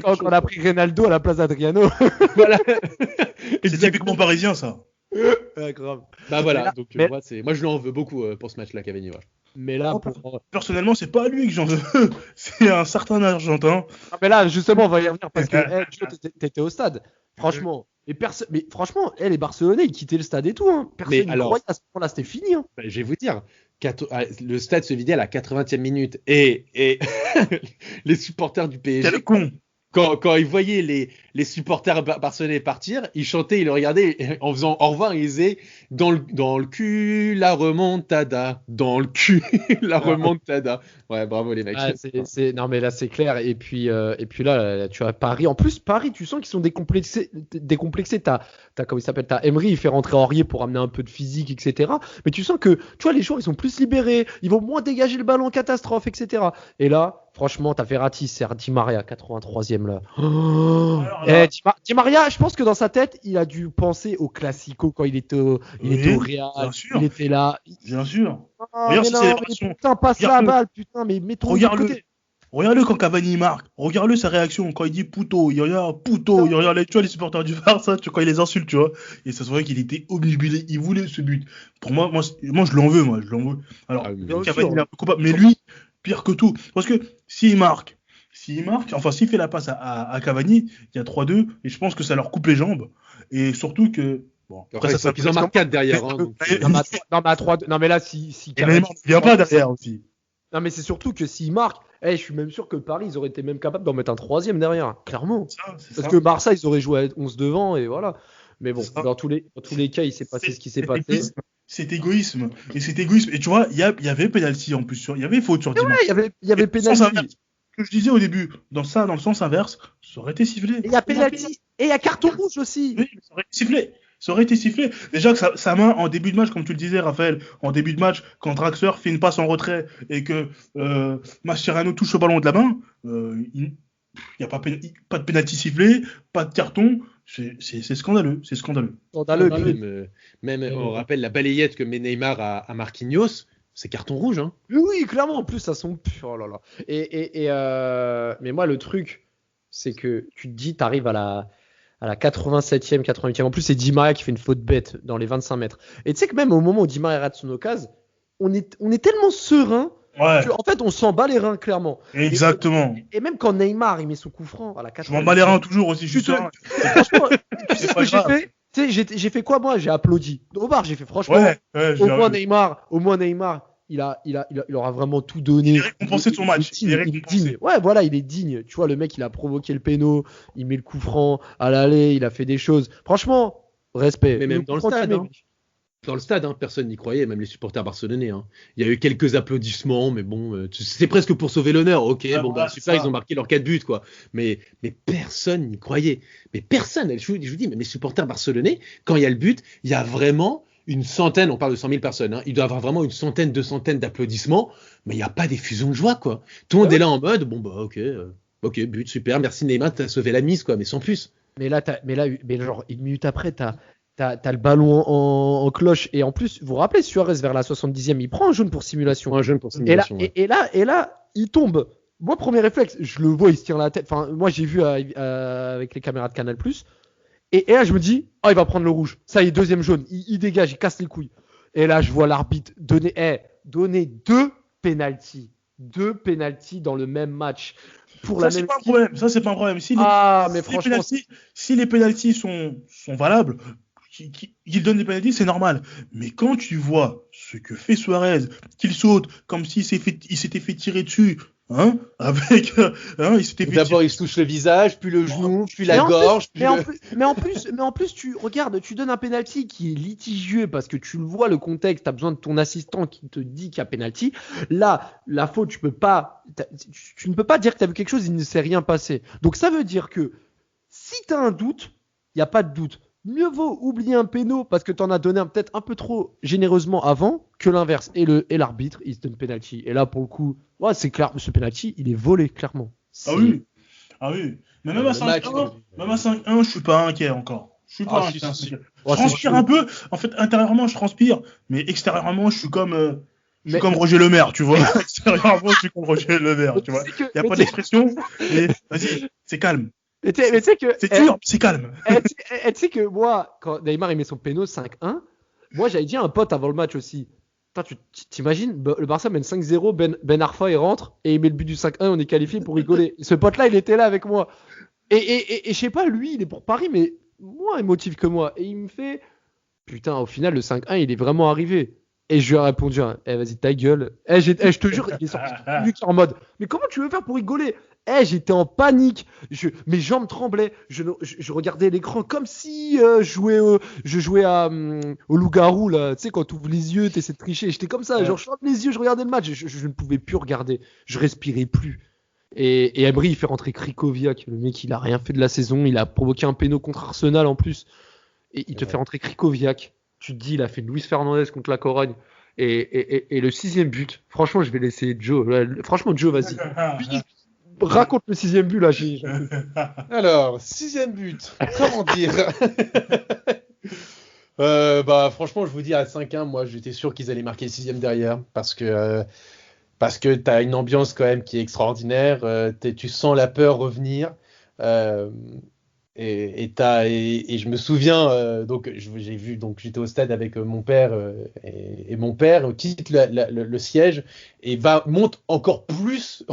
quand on a pris Ronaldo à la place d'Adriano. Voilà. C'est typiquement parisien, ça. Ouais, grave. Bah voilà. Mais là- Donc mais- moi, je lui en veux beaucoup pour ce match-là, Cavani. Ouais. Mais là, Personnellement, c'est pas à lui que j'en veux. C'est un certain Argentin. Ah, mais là, justement, on va y revenir parce que Gio, t'étais au stade. Franchement. Mais franchement, les Barcelonais, ils quittaient le stade et tout. Hein. Personne Mais n'y alors- croyait à ce moment-là, c'était fini. Hein. Bah, je vais vous dire, le stade se vidait à la 80e minute et les supporters du PSG, Quel con. quand ils voyaient les supporters barcelonais partir, ils chantaient, ils le regardaient et en faisant au revoir, ils disaient dans le cul la remontada, dans le cul la remontada. Ouais, bravo les mecs. Ah, non, mais là, c'est clair. Et puis là, tu as Paris. En plus, Paris, tu sens qu'ils sont décomplexés. T'as comment il s'appelle? T'as Emery, il fait rentrer Aurier pour amener un peu de physique, etc. Mais tu sens que, tu vois, les joueurs, ils sont plus libérés. Ils vont moins dégager le ballon en catastrophe, etc. Et là, franchement, t'as Verratti, c'est Di Maria, 83e là. Oh. là- Di Maria, je pense que dans sa tête, il a dû penser au Classico quand il était au Oui, Real. bien sûr. Il était là. Bien sûr. Ah, Regarde mais ses non, célébrations. mais putain, passe la Regarde-le. balle, putain, mais mets-toi de Regarde-le. côté. Regarde-le quand Cavani marque. Regarde-le sa réaction quand il dit puto. Il regarde puto. Il regarde tu vois, les supporters du Barça, tu vois, quand il les insulte, tu vois. Et ça se voit qu'il était obnubilé. Il voulait ce but. Pour moi, je l'en veux, moi. Je l'en veux. Alors, Ah oui, bien Cavani, sûr. il est un peu coupable. Mais lui, pire que tout. Parce que s'il marque, enfin s'il fait la passe à Cavani, il y a 3-2 et je pense que ça leur coupe les jambes. Et surtout que bon, Après, ça qu'ils en marquent 4 derrière. Hein, donc, Non, mais à 3, non, mais là, si et Neymar ne vient pas derrière aussi. Non, mais c'est surtout que s'il marque, je suis même sûr que Paris, ils auraient été même capables d'en mettre un troisième derrière, clairement. Parce que Barça, ils auraient joué à 11 devant et voilà. Mais bon, dans tous les cas, il s'est passé ce qui s'est passé. C'est égoïsme. Et c'est égoïsme. Et tu vois, il y avait penalty en plus. Il y avait faute sur Di Maria. Il y avait penalty. Que je disais au début, dans le sens inverse, ça aurait été sifflé. Et il y a penalty. Et il y a carton rouge aussi. Oui, ça aurait été sifflé. Ça aurait été sifflé. Déjà que sa main, en début de match, comme tu le disais, Raphaël, en début de match, quand Draxler fait une passe en retrait et que Mascherano touche le ballon de la main, il n'y a pas de penalty sifflé, pas de carton. C'est scandaleux. C'est scandaleux. Même on rappelle la balayette que met Neymar à Marquinhos. C'est carton rouge, hein. Oui, clairement. En plus, ça sont. Oh là là. Mais moi, le truc, c'est que tu te dis, t'arrives à la 87e, 88e. En plus, c'est Di Maria qui fait une faute bête dans les 25 mètres. Et tu sais que même au moment où Di Maria rate son occasion, on est tellement serein qu'en fait, on s'en bat les reins, clairement. Exactement. Et même quand Neymar, il met son coup franc à la 80e. Je m'en bats les reins toujours aussi, je suis serein. Franchement, tu sais ce que j'ai fait? Tu sais, j'ai fait quoi, moi? J'ai applaudi. Au bar, j'ai fait franchement. Au moins Neymar, il aura vraiment tout donné. Il est récompensé de son match. Il est digne. Ouais, voilà, il est digne. Tu vois, le mec, il a provoqué le péno, il met le coup franc à l'aller, il a fait des choses. Franchement, respect. Mais même dans le stade, dans le stade, personne n'y croyait, même les supporters barcelonais. Il y a eu quelques applaudissements, mais bon, c'est presque pour sauver l'honneur. Ok, super, ils ont marqué leurs 4 buts, quoi. Mais personne n'y croyait. Mais personne. Je vous dis, même les supporters barcelonais, quand il y a le but, il y a vraiment une centaine, on parle de 100 000 personnes, il doit y avoir vraiment une centaine, 200 d'applaudissements, mais il n'y a pas d'effusion de joie, quoi. Tout le monde est là en mode, bon, bah, ok, but, super, merci Neymar, t'as sauvé la mise, quoi, mais sans plus. Mais genre, une minute après, t'as le ballon en cloche, et en plus, vous vous rappelez, Suarez, vers la 70e, il prend un jaune pour simulation. Et là, il tombe. Moi, premier réflexe, je le vois, il se tire la tête. Enfin, moi, j'ai vu avec les caméras de Canal+. Et là, je me dis, il va prendre le rouge. Ça y est, deuxième jaune. Il dégage, il casse les couilles. Et là, je vois l'arbitre donner 2 pénaltys. 2 pénaltys dans le même match. Ça, c'est pas un problème. Franchement, si les pénaltys sont valables, qu'il donne des pénaltys, c'est normal. Mais quand tu vois ce que fait Suarez, qu'il saute comme s'il s'était fait tirer dessus, il s'était fait d'abord il se touche le visage, puis le genou, puis la gorge. Mais en plus, tu regardes, tu donnes un penalty qui est litigieux parce que tu le vois le contexte, tu as besoin de ton assistant qui te dit qu'il y a penalty. Là, la faute, tu ne peux pas dire que tu as vu quelque chose, il ne s'est rien passé. Donc ça veut dire que si tu as un doute, il n'y a pas de doute. Mieux vaut oublier un péno parce que tu en as donné peut-être un peu trop généreusement avant que l'inverse. Et l'arbitre, il se donne penalty. Et là, pour le coup, c'est clair, ce penalty, il est volé, clairement. Ah oui. Mais même à 5-1, je suis pas inquiet encore. Je suis pas inquiet. Je transpire un peu. En fait, intérieurement, je transpire. Mais extérieurement, je suis comme Roger Le Maire, tu vois. Extérieurement, je suis comme Roger Le Maire, tu vois. Il n'y a pas d'expression. Mais vas-y, c'est calme. Mais tu sais que c'est dur, c'est calme. Tu sais que moi, quand Neymar il met son péno 5-1, moi j'avais dit à un pote avant le match aussi. Tu t'imagines, le Barça mène 5-0, Ben Arfa il rentre et il met le but du 5-1, on est qualifié pour rigoler. Ce pote-là, il était là avec moi. Et je sais pas, lui, il est pour Paris, mais moins émotif que moi. Et il me fait, putain, au final, le 5-1, il est vraiment arrivé. Et je lui ai répondu, vas-y, ta gueule. Je te jure, il est sorti en mode, mais comment tu veux faire pour rigoler? J'étais en panique, mes jambes tremblaient, je regardais l'écran comme si je jouais au loup-garou, là, tu sais, quand tu ouvres les yeux, tu essaies de tricher, j'étais comme ça, genre je ferme les yeux, je regardais le match, je ne pouvais plus regarder, je respirais plus. Et Emery, il fait rentrer Krikoviak, le mec, il a rien fait de la saison, il a provoqué un péno contre Arsenal en plus, et il te fait rentrer Krikoviak, tu te dis, il a fait Luis Fernandez contre la Corogne. Et le 6e but, franchement, je vais laisser Joe. Franchement, Joe, vas-y. Raconte le 6e but là. Alors, 6e but, comment dire franchement, je vous dis à 5-1, moi j'étais sûr qu'ils allaient marquer le 6e derrière parce que t'as une ambiance quand même qui est extraordinaire. Tu sens la peur revenir. Et je me souviens, donc j'étais au stade avec mon père et mon père quitte le siège et monte encore plus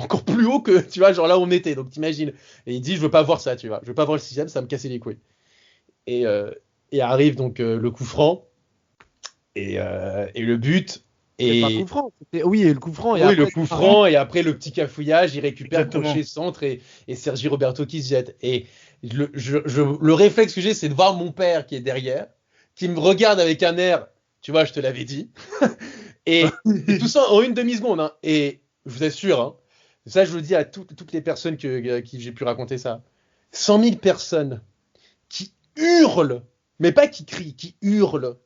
haut que tu vois genre là où on était. Donc t'imagines. Et il dit je veux pas voir ça, tu vois, je veux pas voir le 6e, ça va me casser les couilles. Et arrive donc le coup franc et le but. Et pas coup franc. Oui, et le coup franc. Et oui, après, le coup franc et après le petit cafouillage, il récupère Exactement. crochet centre et Sergi Roberto qui se jette. Et le réflexe que j'ai, c'est de voir mon père qui est derrière, qui me regarde avec un air, tu vois, je te l'avais dit. et tout ça en une demi-seconde. Hein. Et je vous assure, hein, ça je le dis à toutes les personnes qui j'ai pu raconter ça. 100 000 personnes qui hurlent, mais pas qui crient, qui hurlent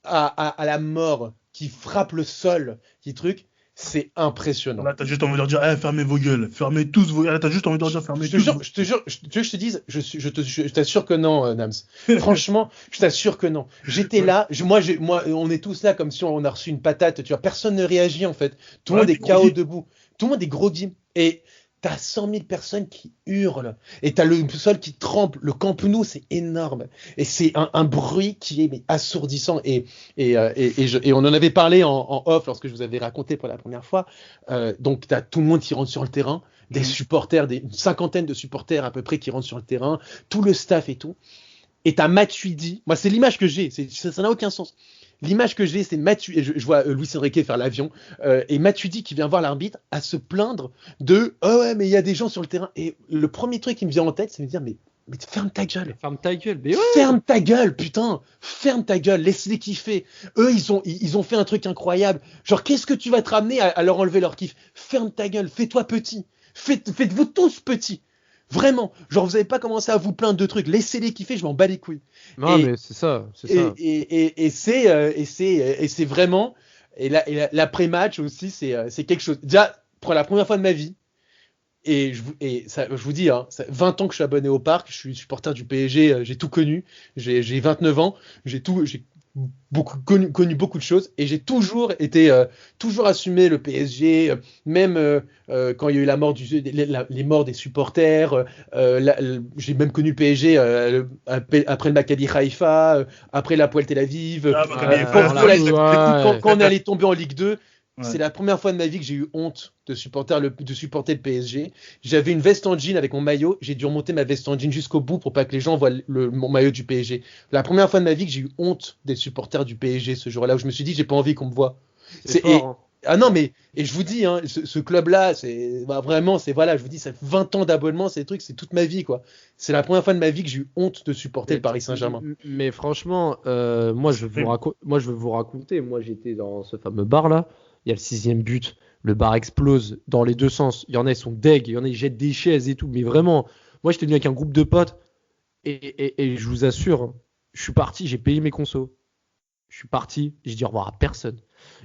à la mort, qui frappe le sol, qui truc, c'est impressionnant. Là, t'as juste envie de leur dire, fermez vos gueules, fermez tous vos gueules. Là, t'as juste envie de leur dire, fermez tous. Je te jure, tu veux que je te dise, je t'assure que non, Nams. Franchement, je t'assure que non. J'étais là, moi, on est tous là comme si on a reçu une patate, tu vois. Personne ne réagit, en fait. Tout le monde est KO debout. Tout le monde est groggy. Et t'as 100 000 personnes qui hurlent. Et t'as le sol qui tremble. Le Camp Nou, c'est énorme. Et c'est un bruit qui est assourdissant. Et on en avait parlé en off lorsque je vous avais raconté pour la première fois. Donc, t'as tout le monde qui rentre sur le terrain. Des supporters, une cinquantaine de supporters à peu près qui rentrent sur le terrain. Tout le staff et tout. Et t'as Matuidi. Moi, c'est l'image que j'ai. Ça n'a aucun sens. L'image que j'ai, c'est Matuidi. Je vois Luis Enrique faire l'avion. Et Matuidi qui vient voir l'arbitre à se plaindre de « Oh ouais, mais il y a des gens sur le terrain. » Et le premier truc qui me vient en tête, c'est de me dire « Mais ferme ta gueule. » Ferme ta gueule. Mais ouais. Ferme ta gueule, putain. Ferme ta gueule. Laisse-les kiffer. Eux, ils ont fait un truc incroyable. Genre, qu'est-ce que tu vas te ramener à leur enlever leur kiff? Ferme ta gueule. Fais-toi petit. Faites-vous tous petits. Vraiment, genre vous avez pas commencé à vous plaindre de trucs, laissez-les kiffer, je m'en bats les couilles. Non mais c'est ça. Et c'est vraiment et l'après-match aussi c'est quelque chose. Déjà pour la première fois de ma vie et je vous dis hein, ça 20 ans que je suis abonné au parc, je suis supporter du PSG, j'ai tout connu, j'ai 29 ans, j'ai connu beaucoup de choses et j'ai toujours assumé le PSG, même quand il y a eu la mort les morts des supporters, j'ai même connu le PSG après le Maccabi Haïfa, après la Poel Tel Aviv, quand on allait tomber en Ligue 2. Ouais. C'est la première fois de ma vie que j'ai eu honte de supporter le PSG. J'avais une veste en jean avec mon maillot. J'ai dû remonter ma veste en jean jusqu'au bout pour pas que les gens voient mon maillot du PSG. La première fois de ma vie que j'ai eu honte des supporters du PSG ce jour-là où je me suis dit j'ai pas envie qu'on me voit. C'est fort, hein. Ah non mais et je vous dis hein, ce club-là c'est vraiment je vous dis ça fait 20 ans d'abonnement, c'est toute ma vie quoi. C'est la première fois de ma vie que j'ai eu honte de supporter le Paris Saint-Germain. Mais franchement, moi je veux vous raconter. Moi j'étais dans ce fameux bar là. Il y a le 6e but, le bar explose dans les deux sens. Il y en a, ils sont deg, il y en a, ils jettent des chaises et tout. Mais vraiment, moi, j'étais venu avec un groupe de potes et je vous assure, je suis parti, j'ai payé mes consos. Je suis parti, j'ai dit au revoir à personne.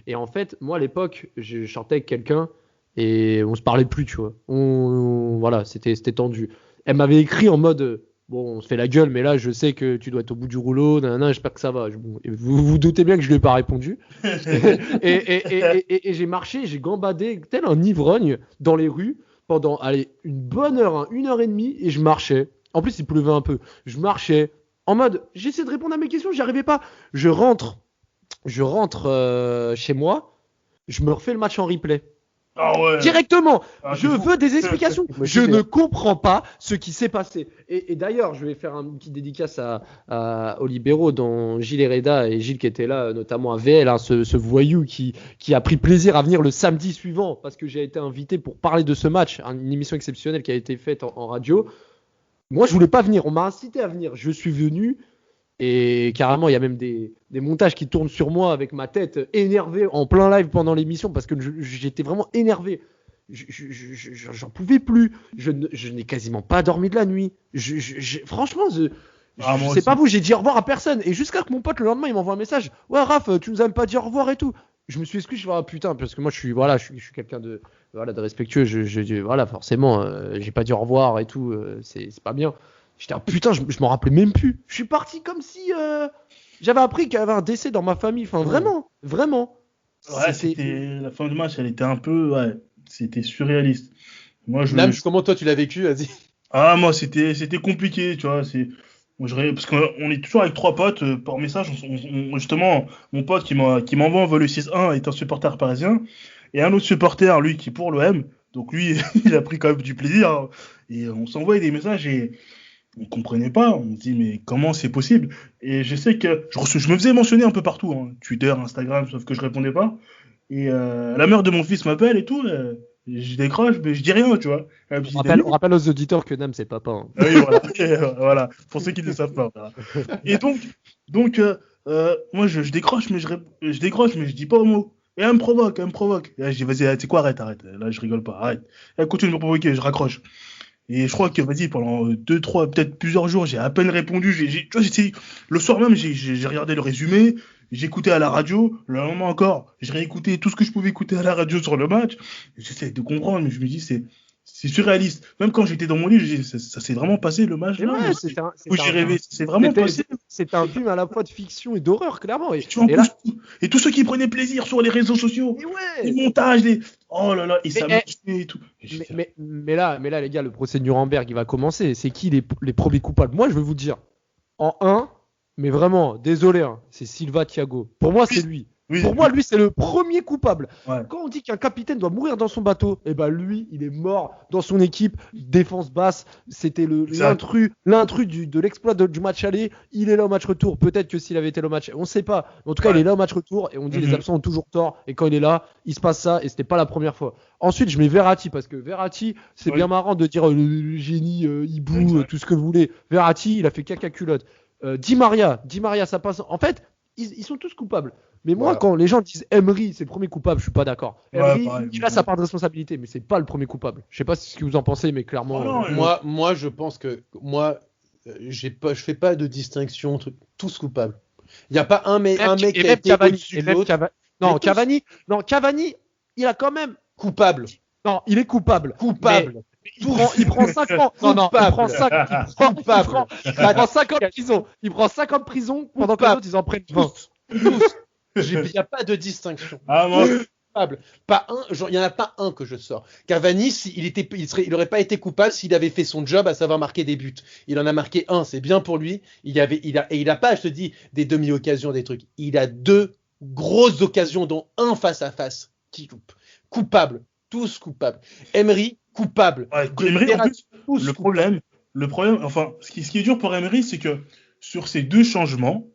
Et en fait, moi, à l'époque, je sortais avec quelqu'un et on se parlait plus, tu vois. Voilà, c'était tendu. Elle m'avait écrit en mode... Bon, on se fait la gueule, mais là, je sais que tu dois être au bout du rouleau. J'espère que ça va. Vous vous doutez bien que je lui ai pas répondu. et j'ai marché, j'ai gambadé tel un ivrogne dans les rues pendant, une bonne heure, hein, 1h30, et je marchais. En plus, il pleuvait un peu. Je marchais en mode, j'essaie de répondre à mes questions, j'y arrivais pas. Je rentre chez moi, je me refais le match en replay. Ah ouais. Directement, je veux des explications. Je ne comprends pas ce qui s'est passé. Et d'ailleurs, je vais faire un petit dédicace aux libéraux, dont Gilles Hereda et Gilles qui étaient là, notamment à VL, hein, ce voyou qui a pris plaisir à venir le samedi suivant parce que j'ai été invité pour parler de ce match, une émission exceptionnelle qui a été faite en radio. Moi, je voulais pas venir. On m'a incité à venir. Je suis venu. Et carrément, il y a même des montages qui tournent sur moi avec ma tête énervée en plein live pendant l'émission parce que j'étais vraiment énervé. J'en pouvais plus. Je n'ai quasiment pas dormi de la nuit. Franchement, je sais pas vous, j'ai dit au revoir à personne. Et jusqu'à que mon pote le lendemain, il m'envoie un message. Ouais, Raph, tu nous as même pas dit au revoir et tout. Je me suis excusé, je me suis dit, putain, parce que moi, je suis quelqu'un de respectueux. Voilà, forcément, j'ai pas dit au revoir et tout. C'est pas bien. J'étais putain, je m'en rappelais même plus. Je suis parti comme si j'avais appris qu'il y avait un décès dans ma famille. Enfin, vraiment. Ouais, c'était la fin du match, elle était un peu, c'était surréaliste. Moi, Nams, comment toi tu l'as vécu, vas-y. Ah, moi, c'était compliqué, tu vois. Parce qu'on est toujours avec trois potes par message. Justement, mon pote qui m'envoie un vol le 6-1 est un supporter parisien. Et un autre supporter, lui, qui est pour l'OM. Donc lui, il a pris quand même du plaisir, hein. Et on s'envoyait des messages et on comprenait pas. On se dit, mais comment c'est possible? Et je sais que je me faisais mentionner un peu partout, hein, Twitter, Instagram, sauf que je répondais pas. Et la mère de mon fils m'appelle et tout. Je décroche, mais je dis rien, tu vois. Un petit délire. On rappelle aux auditeurs que Nam, c'est papa. Hein. Ah oui, voilà. Voilà. Pour ceux qui ne le savent pas. Voilà. Et donc, moi, je décroche, je décroche, mais je dis pas un mot. Et elle me provoque. Et là, je dis, vas-y, tu sais quoi, arrête. Là, je rigole pas, arrête. Elle continue de me provoquer, je raccroche. Et je crois que, vas-y, pendant 2, 3, peut-être plusieurs jours, j'ai à peine répondu. Tu vois, le soir même, j'ai regardé le résumé, j'écoutais à la radio, le lendemain encore, j'ai réécouté tout ce que je pouvais écouter à la radio sur le match. J'essaie de comprendre, mais je me dis, c'est surréaliste. Même quand j'étais dans mon lit, je dis, ça s'est vraiment passé le match Et là. ouais, Où j'ai rêvé, c'est vraiment passé. C'était un film à la fois de fiction et d'horreur, clairement. Et tous ceux qui prenaient plaisir sur les réseaux sociaux, les montages, oh là là, et ça me tuait et tout. Mais là, les gars, le procès de Nuremberg, il va commencer. C'est qui les premiers coupables? Moi, je vais vous dire. En 1, mais vraiment, désolé, hein, c'est Silva Thiago. Pour moi, c'est lui. Oui, Pour moi, lui, c'est le premier coupable. Ouais. Quand on dit qu'un capitaine doit mourir dans son bateau, eh ben lui, il est mort dans son équipe, défense basse. C'était l'intrus de l'exploit du match aller. Il est là au match retour. Peut-être que s'il avait été là au match, on ne sait pas. En tout cas, il est là au match retour et on dit les absents ont toujours tort. Et quand il est là, il se passe ça et c'était pas la première fois. Ensuite, je mets Verratti parce que Verratti, c'est bien marrant de dire le génie, hibou, tout ce que vous voulez. Verratti, il a fait caca culotte. Di Maria, ça passe. En fait, ils sont tous coupables. Mais moi, quand les gens disent Emery, c'est le premier coupable, je suis pas d'accord. Emery, il a sa part de responsabilité, mais c'est pas le premier coupable. Je sais pas ce que vous en pensez, mais clairement. Moi, je pense que je fais pas de distinction, tous coupables. Il n'y a pas un mec qui a été au-dessus de l'autre. Cavani, il a quand même coupable. Non, il est coupable. Il prend 5 ans. Il prend 5 ans de prison. Il prend 5 ans de prison pendant que les autres, ils en prennent 20. Tous. Il n'y a pas de distinction. Coupable. Il n'y en a pas un que je sors. Cavani, il n'aurait pas été coupable s'il avait fait son job, à savoir marquer des buts. Il en a marqué un, c'est bien pour lui. Il a pas, je te dis, des demi-occasions, des trucs. Il a 2 grosses occasions, dont un face à face qui loupe. Coupable. Tous coupables. Emery, coupable. Emery, en plus, le problème, enfin, ce qui est dur pour Emery, c'est que sur ces 2 changements,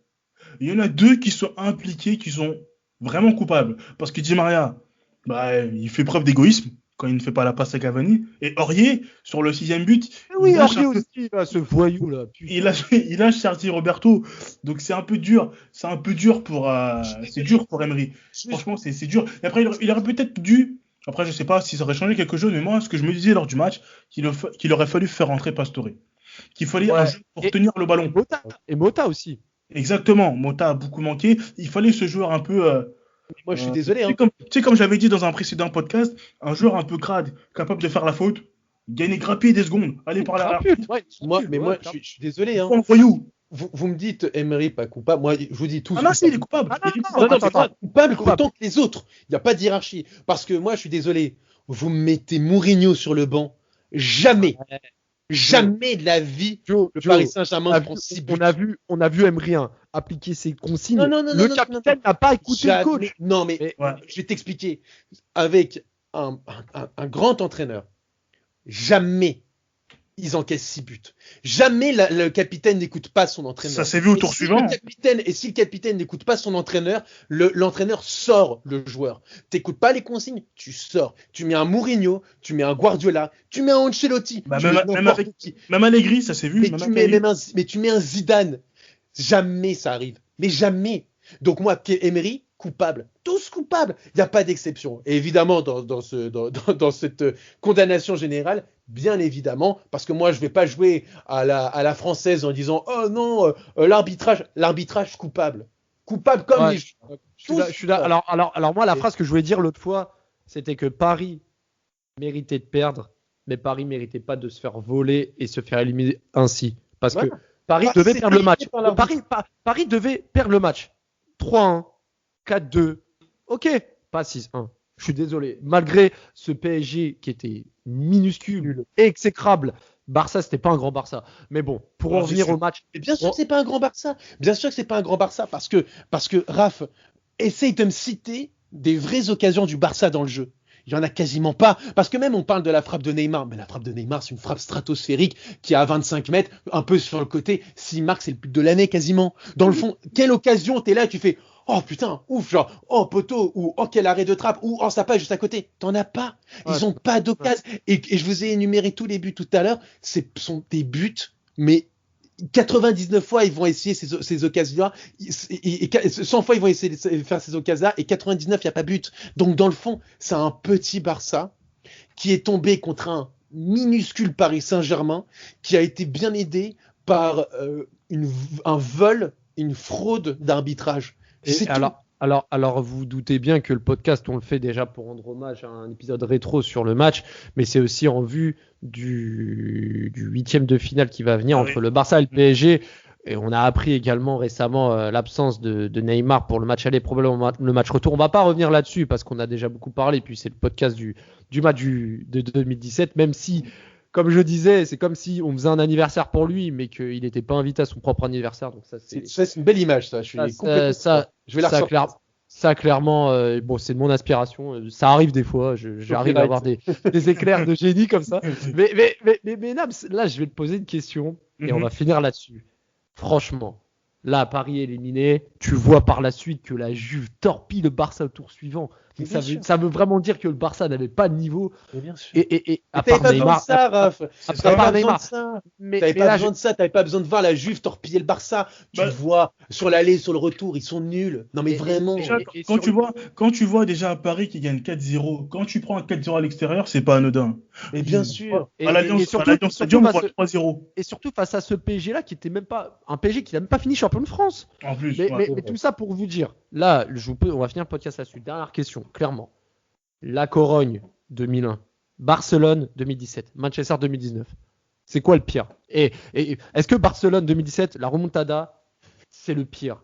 il y en a 2 qui sont impliqués, qui sont vraiment coupables. Parce que Di Maria, il fait preuve d'égoïsme quand il ne fait pas la passe à Cavani. Et Aurier, sur le 6e but, Aurier aussi, là, ce voyou là. Il lâche Sergi Roberto. Donc c'est un peu dur. C'est dur pour Emery. Franchement, c'est dur. Et après, il aurait peut-être dû. Après, je sais pas si ça aurait changé quelque chose, mais moi, ce que je me disais lors du match, qu'il aurait fallu faire rentrer Pastore. Qu'il fallait un jeu pour tenir le ballon. Et Mota aussi. Exactement. Mota a beaucoup manqué. Il fallait ce joueur un peu. Moi, je suis désolé. Tu sais, comme j'avais dit dans un précédent podcast, un joueur un peu crade, capable de faire la faute, gagner grappier des secondes, aller par là. Moi, je suis désolé. Hein. Vous me dites Emery pas coupable. Moi, je vous dis tous. Ah non, si, il est coupable. Coupable autant que les autres. Il n'y a pas de hiérarchie. Parce que moi, je suis désolé. Vous me mettez Mourinho sur le banc. Jamais de la vie, le Paris Saint-Germain prend 6 buts. On a vu Emery appliquer ses consignes. Le capitaine n'a pas écouté le coach. Non, mais je vais t'expliquer. Avec un grand entraîneur, jamais ils encaissent 6 buts. Jamais le capitaine n'écoute pas son entraîneur. Ça s'est vu au tour suivant. Si le capitaine n'écoute pas son entraîneur, l'entraîneur sort le joueur. T'écoutes pas les consignes, tu sors. Tu mets un Mourinho, tu mets un Guardiola, tu mets un Ancelotti. Même Allegri, ça s'est vu. Mais tu mets un Zidane. Jamais ça arrive. Mais jamais. Donc moi, Emery, coupable. Tous coupables. Il n'y a pas d'exception. Et évidemment, dans cette condamnation générale, bien évidemment, parce que moi, je ne vais pas jouer à la française en disant « Oh non, l'arbitrage coupable. » Coupable comme les joueurs. Je suis là. Alors moi, la phrase que je voulais dire l'autre fois, c'était que Paris méritait de perdre, mais Paris méritait pas de se faire voler et se faire éliminer ainsi. Parce que Paris devait perdre le match. Paris devait perdre le match. 3-1, 4-2. Ok, pas 6-1. Je suis désolé. Malgré ce PSG qui était minuscule, exécrable, Barça, c'était pas un grand Barça. Mais bon, pour en revenir au match. Mais bien sûr que c'est pas un grand Barça. Bien sûr que c'est pas un grand Barça parce que Raph, essaye de me citer des vraies occasions du Barça dans le jeu. Il y en a quasiment pas. Parce que même on parle de la frappe de Neymar. Mais la frappe de Neymar, c'est une frappe stratosphérique qui est à 25 mètres, un peu sur le côté. S'il marque, c'est le but de l'année quasiment. Dans le fond, quelle occasion t'es là, tu fais oh putain, ouf, genre oh poteau, ou oh quel arrêt de trappe, ou oh ça passe juste à côté. T'en as pas. Ils ont pas d'occasion. Et je vous ai énuméré tous les buts tout à l'heure. Ce sont des buts, mais 99 fois ils vont essayer ces occasions-là, et 100 fois ils vont essayer de faire ces occasions-là, et 99 il n'y a pas but. Donc dans le fond, c'est un petit Barça qui est tombé contre un minuscule Paris Saint-Germain qui a été bien aidé par un vol, une fraude d'arbitrage. Et alors, vous doutez bien que le podcast, on le fait déjà pour rendre hommage à un épisode rétro sur le match, mais c'est aussi en vue du 8e de finale qui va venir entre le Barça et le PSG. Et on a appris également récemment l'absence de Neymar pour le match aller, probablement le match retour. On va pas revenir là-dessus parce qu'on a déjà beaucoup parlé, puis c'est le podcast du match de 2017, même si, comme je disais, c'est comme si on faisait un anniversaire pour lui, mais qu'il n'était pas invité à son propre anniversaire. Donc ça, c'est une belle image, ça. Je vais la ressortir. Ça, clairement, bon, c'est de mon aspiration. Ça arrive des fois. J'arrive à avoir des éclairs de génie comme ça. Mais Nams, là, je vais te poser une question et on va finir là-dessus. Franchement, là, Paris éliminé, tu vois par la suite que la Juve torpille le Barça au tour suivant. Ça veut vraiment dire que le Barça n'avait pas de niveau. Bien sûr. Et à part part Neymar, t'avais pas besoin de ça. T'avais pas besoin de ça. T'avais pas besoin de voir la Juve torpiller le Barça. Tu le vois sur l'aller, sur le retour, ils sont nuls. Non mais vraiment. Déjà, quand tu vois déjà un Paris qui gagne 4-0, quand tu prends un 4-0 à l'extérieur, c'est pas anodin. Mais bien sûr. À l'Alliance Stadium, on voit 3-0. Et surtout face à ce PSG là qui était même pas un PSG qui n'a même pas fini champion de France. En plus. Mais tout ça pour vous dire. Là, on va finir le podcast là-dessus. Dernière question, clairement. La Corogne 2001, Barcelone 2017, Manchester 2019. C'est quoi le pire ? Et est-ce que Barcelone 2017, la remontada, c'est le pire ?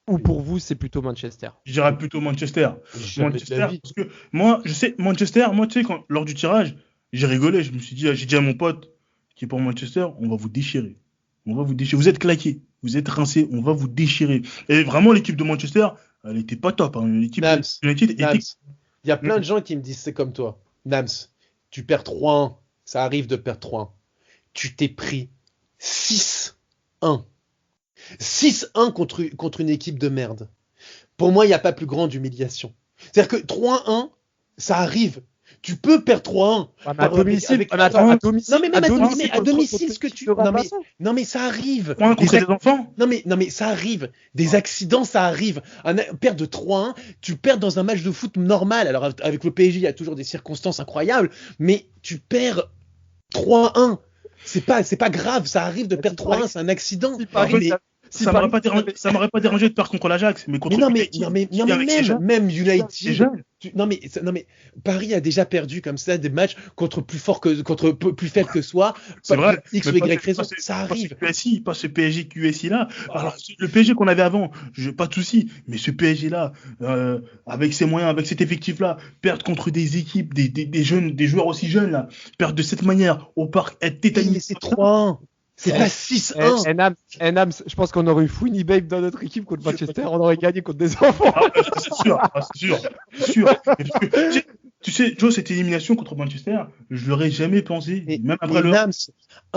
Ou pour vous, c'est plutôt Manchester ? Je dirais plutôt Manchester. Parce que moi, je sais, Manchester, tu sais, lors du tirage, j'ai rigolé. Je me suis dit, j'ai dit à mon pote qui est pour Manchester, on va vous déchirer. Vous êtes claqués, vous êtes rincés, on va vous déchirer. Et vraiment, l'équipe de Manchester, elle était pas top. Hein. L'équipe United était... Il y a plein de gens qui me disent c'est comme toi. Nams, tu perds 3-1. Ça arrive de perdre 3-1. Tu t'es pris 6-1. 6-1 contre une équipe de merde. Pour moi, il n'y a pas plus grande humiliation. C'est-à-dire que 3-1, ça arrive. Tu peux perdre 3-1. À domicile. Non, mais même à domicile, ce que tu. Non, mais ça arrive. Contre des enfants. Non, mais ça arrive. Des accidents, ça arrive. Perdre de 3-1, tu perds dans un match de foot normal. Alors, avec le PSG, il y a toujours des circonstances incroyables. Mais tu perds 3-1. C'est pas grave. Ça arrive de perdre 3-1. C'est un accident. Ça m'aurait pas dérangé de perdre contre l'Ajax, mais contre même United. Mais Paris a déjà perdu comme ça des matchs contre plus faible que soi. C'est vrai. X ou Y raison, ça arrive. Pas ce PSG QSI là. Alors le PSG qu'on avait avant, pas de souci. Mais ce PSG là, avec ses moyens, avec cet effectif là, perdre contre des équipes, des jeunes, des joueurs aussi jeunes là, perdre de cette manière au parc, être tétanisé. C'est 3-1. C'est pas 6-1. Nams, je pense qu'on aurait eu Fouini Babe dans notre équipe contre Manchester, on aurait gagné contre des enfants. C'est sûr. Tu sais, Joe, cette élimination contre Manchester, je l'aurais jamais pensé. Même après Nams,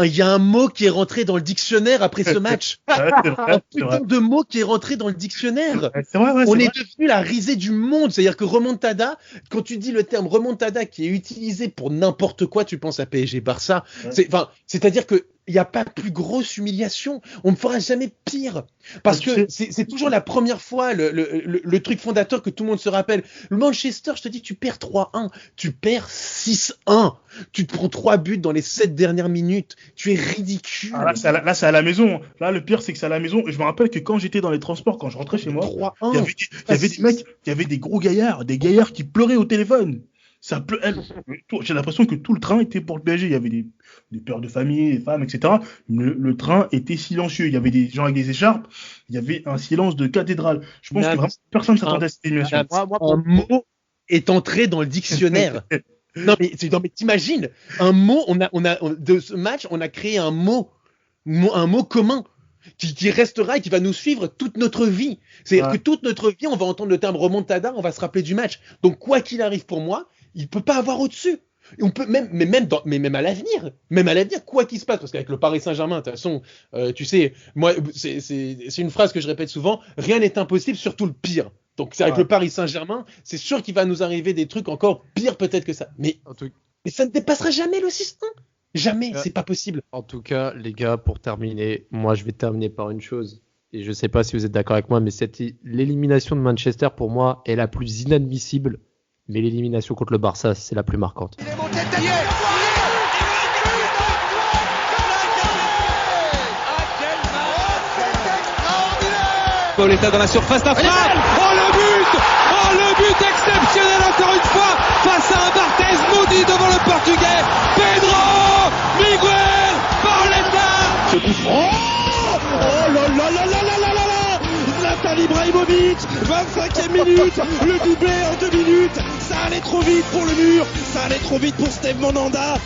il y a un mot qui est rentré dans le dictionnaire après ce match. Un putain de mot qui est rentré dans le dictionnaire. On est devenu la risée du monde. C'est-à-dire que remontada, quand tu dis le terme remontada qui est utilisé pour n'importe quoi, tu penses à PSG Barça. C'est-à-dire que il n'y a pas plus grosse humiliation. On ne fera jamais pire. Parce que c'est toujours la première fois, le truc fondateur que tout le monde se rappelle. Le Manchester, je te dis, tu perds 3-1. Tu perds 6-1. Tu te prends 3 buts dans les 7 dernières minutes. Tu es ridicule. Là, c'est à la maison. Là, le pire, c'est que c'est à la maison. Et je me rappelle que quand j'étais dans les transports, quand je rentrais chez moi, il y avait des mecs, il y avait des gros gaillards, qui pleuraient au téléphone. J'ai l'impression que tout le train était pour le PSG. Il y avait des pères de famille, des femmes, etc. Le train était silencieux. Il y avait des gens avec des écharpes. Il y avait un silence de cathédrale. Je pense que vraiment personne ne s'attendait à cette élimination. Un mot est entré dans le dictionnaire. Non mais t'imagines un mot, de ce match, on a créé un mot commun qui restera et qui va nous suivre toute notre vie. C'est-à-dire que toute notre vie, on va entendre le terme remontada, on va se rappeler du match. Donc quoi qu'il arrive pour moi, il peut pas avoir au-dessus. Et on peut même à l'avenir, quoi qu'il se passe, parce qu'avec le Paris Saint-Germain, de toute façon, tu sais, moi, c'est une phrase que je répète souvent, rien n'est impossible, surtout le pire. Donc c'est avec le Paris Saint-Germain, c'est sûr qu'il va nous arriver des trucs encore pires peut-être que ça. Mais ça ne dépassera jamais le 6-1. Jamais, c'est pas possible. En tout cas, les gars, pour terminer, moi je vais terminer par une chose. Et je sais pas si vous êtes d'accord avec moi, mais l'élimination de Manchester, pour moi, est la plus inadmissible. Mais l'élimination contre le Barça, c'est la plus marquante. Il est monté de tête. Pauletta dans la surface d'affaire. Oh le but exceptionnel encore une fois face à un Barthez maudit devant le Portugais. Pedro Miguel Pauletta. Ce coup franc. Oh là là là là là là là là. Zlatan Ibrahimovic, 25e minute, le doublé en 2 minutes. Ça allait trop vite pour le mur, ça allait trop vite pour Steve Mandanda.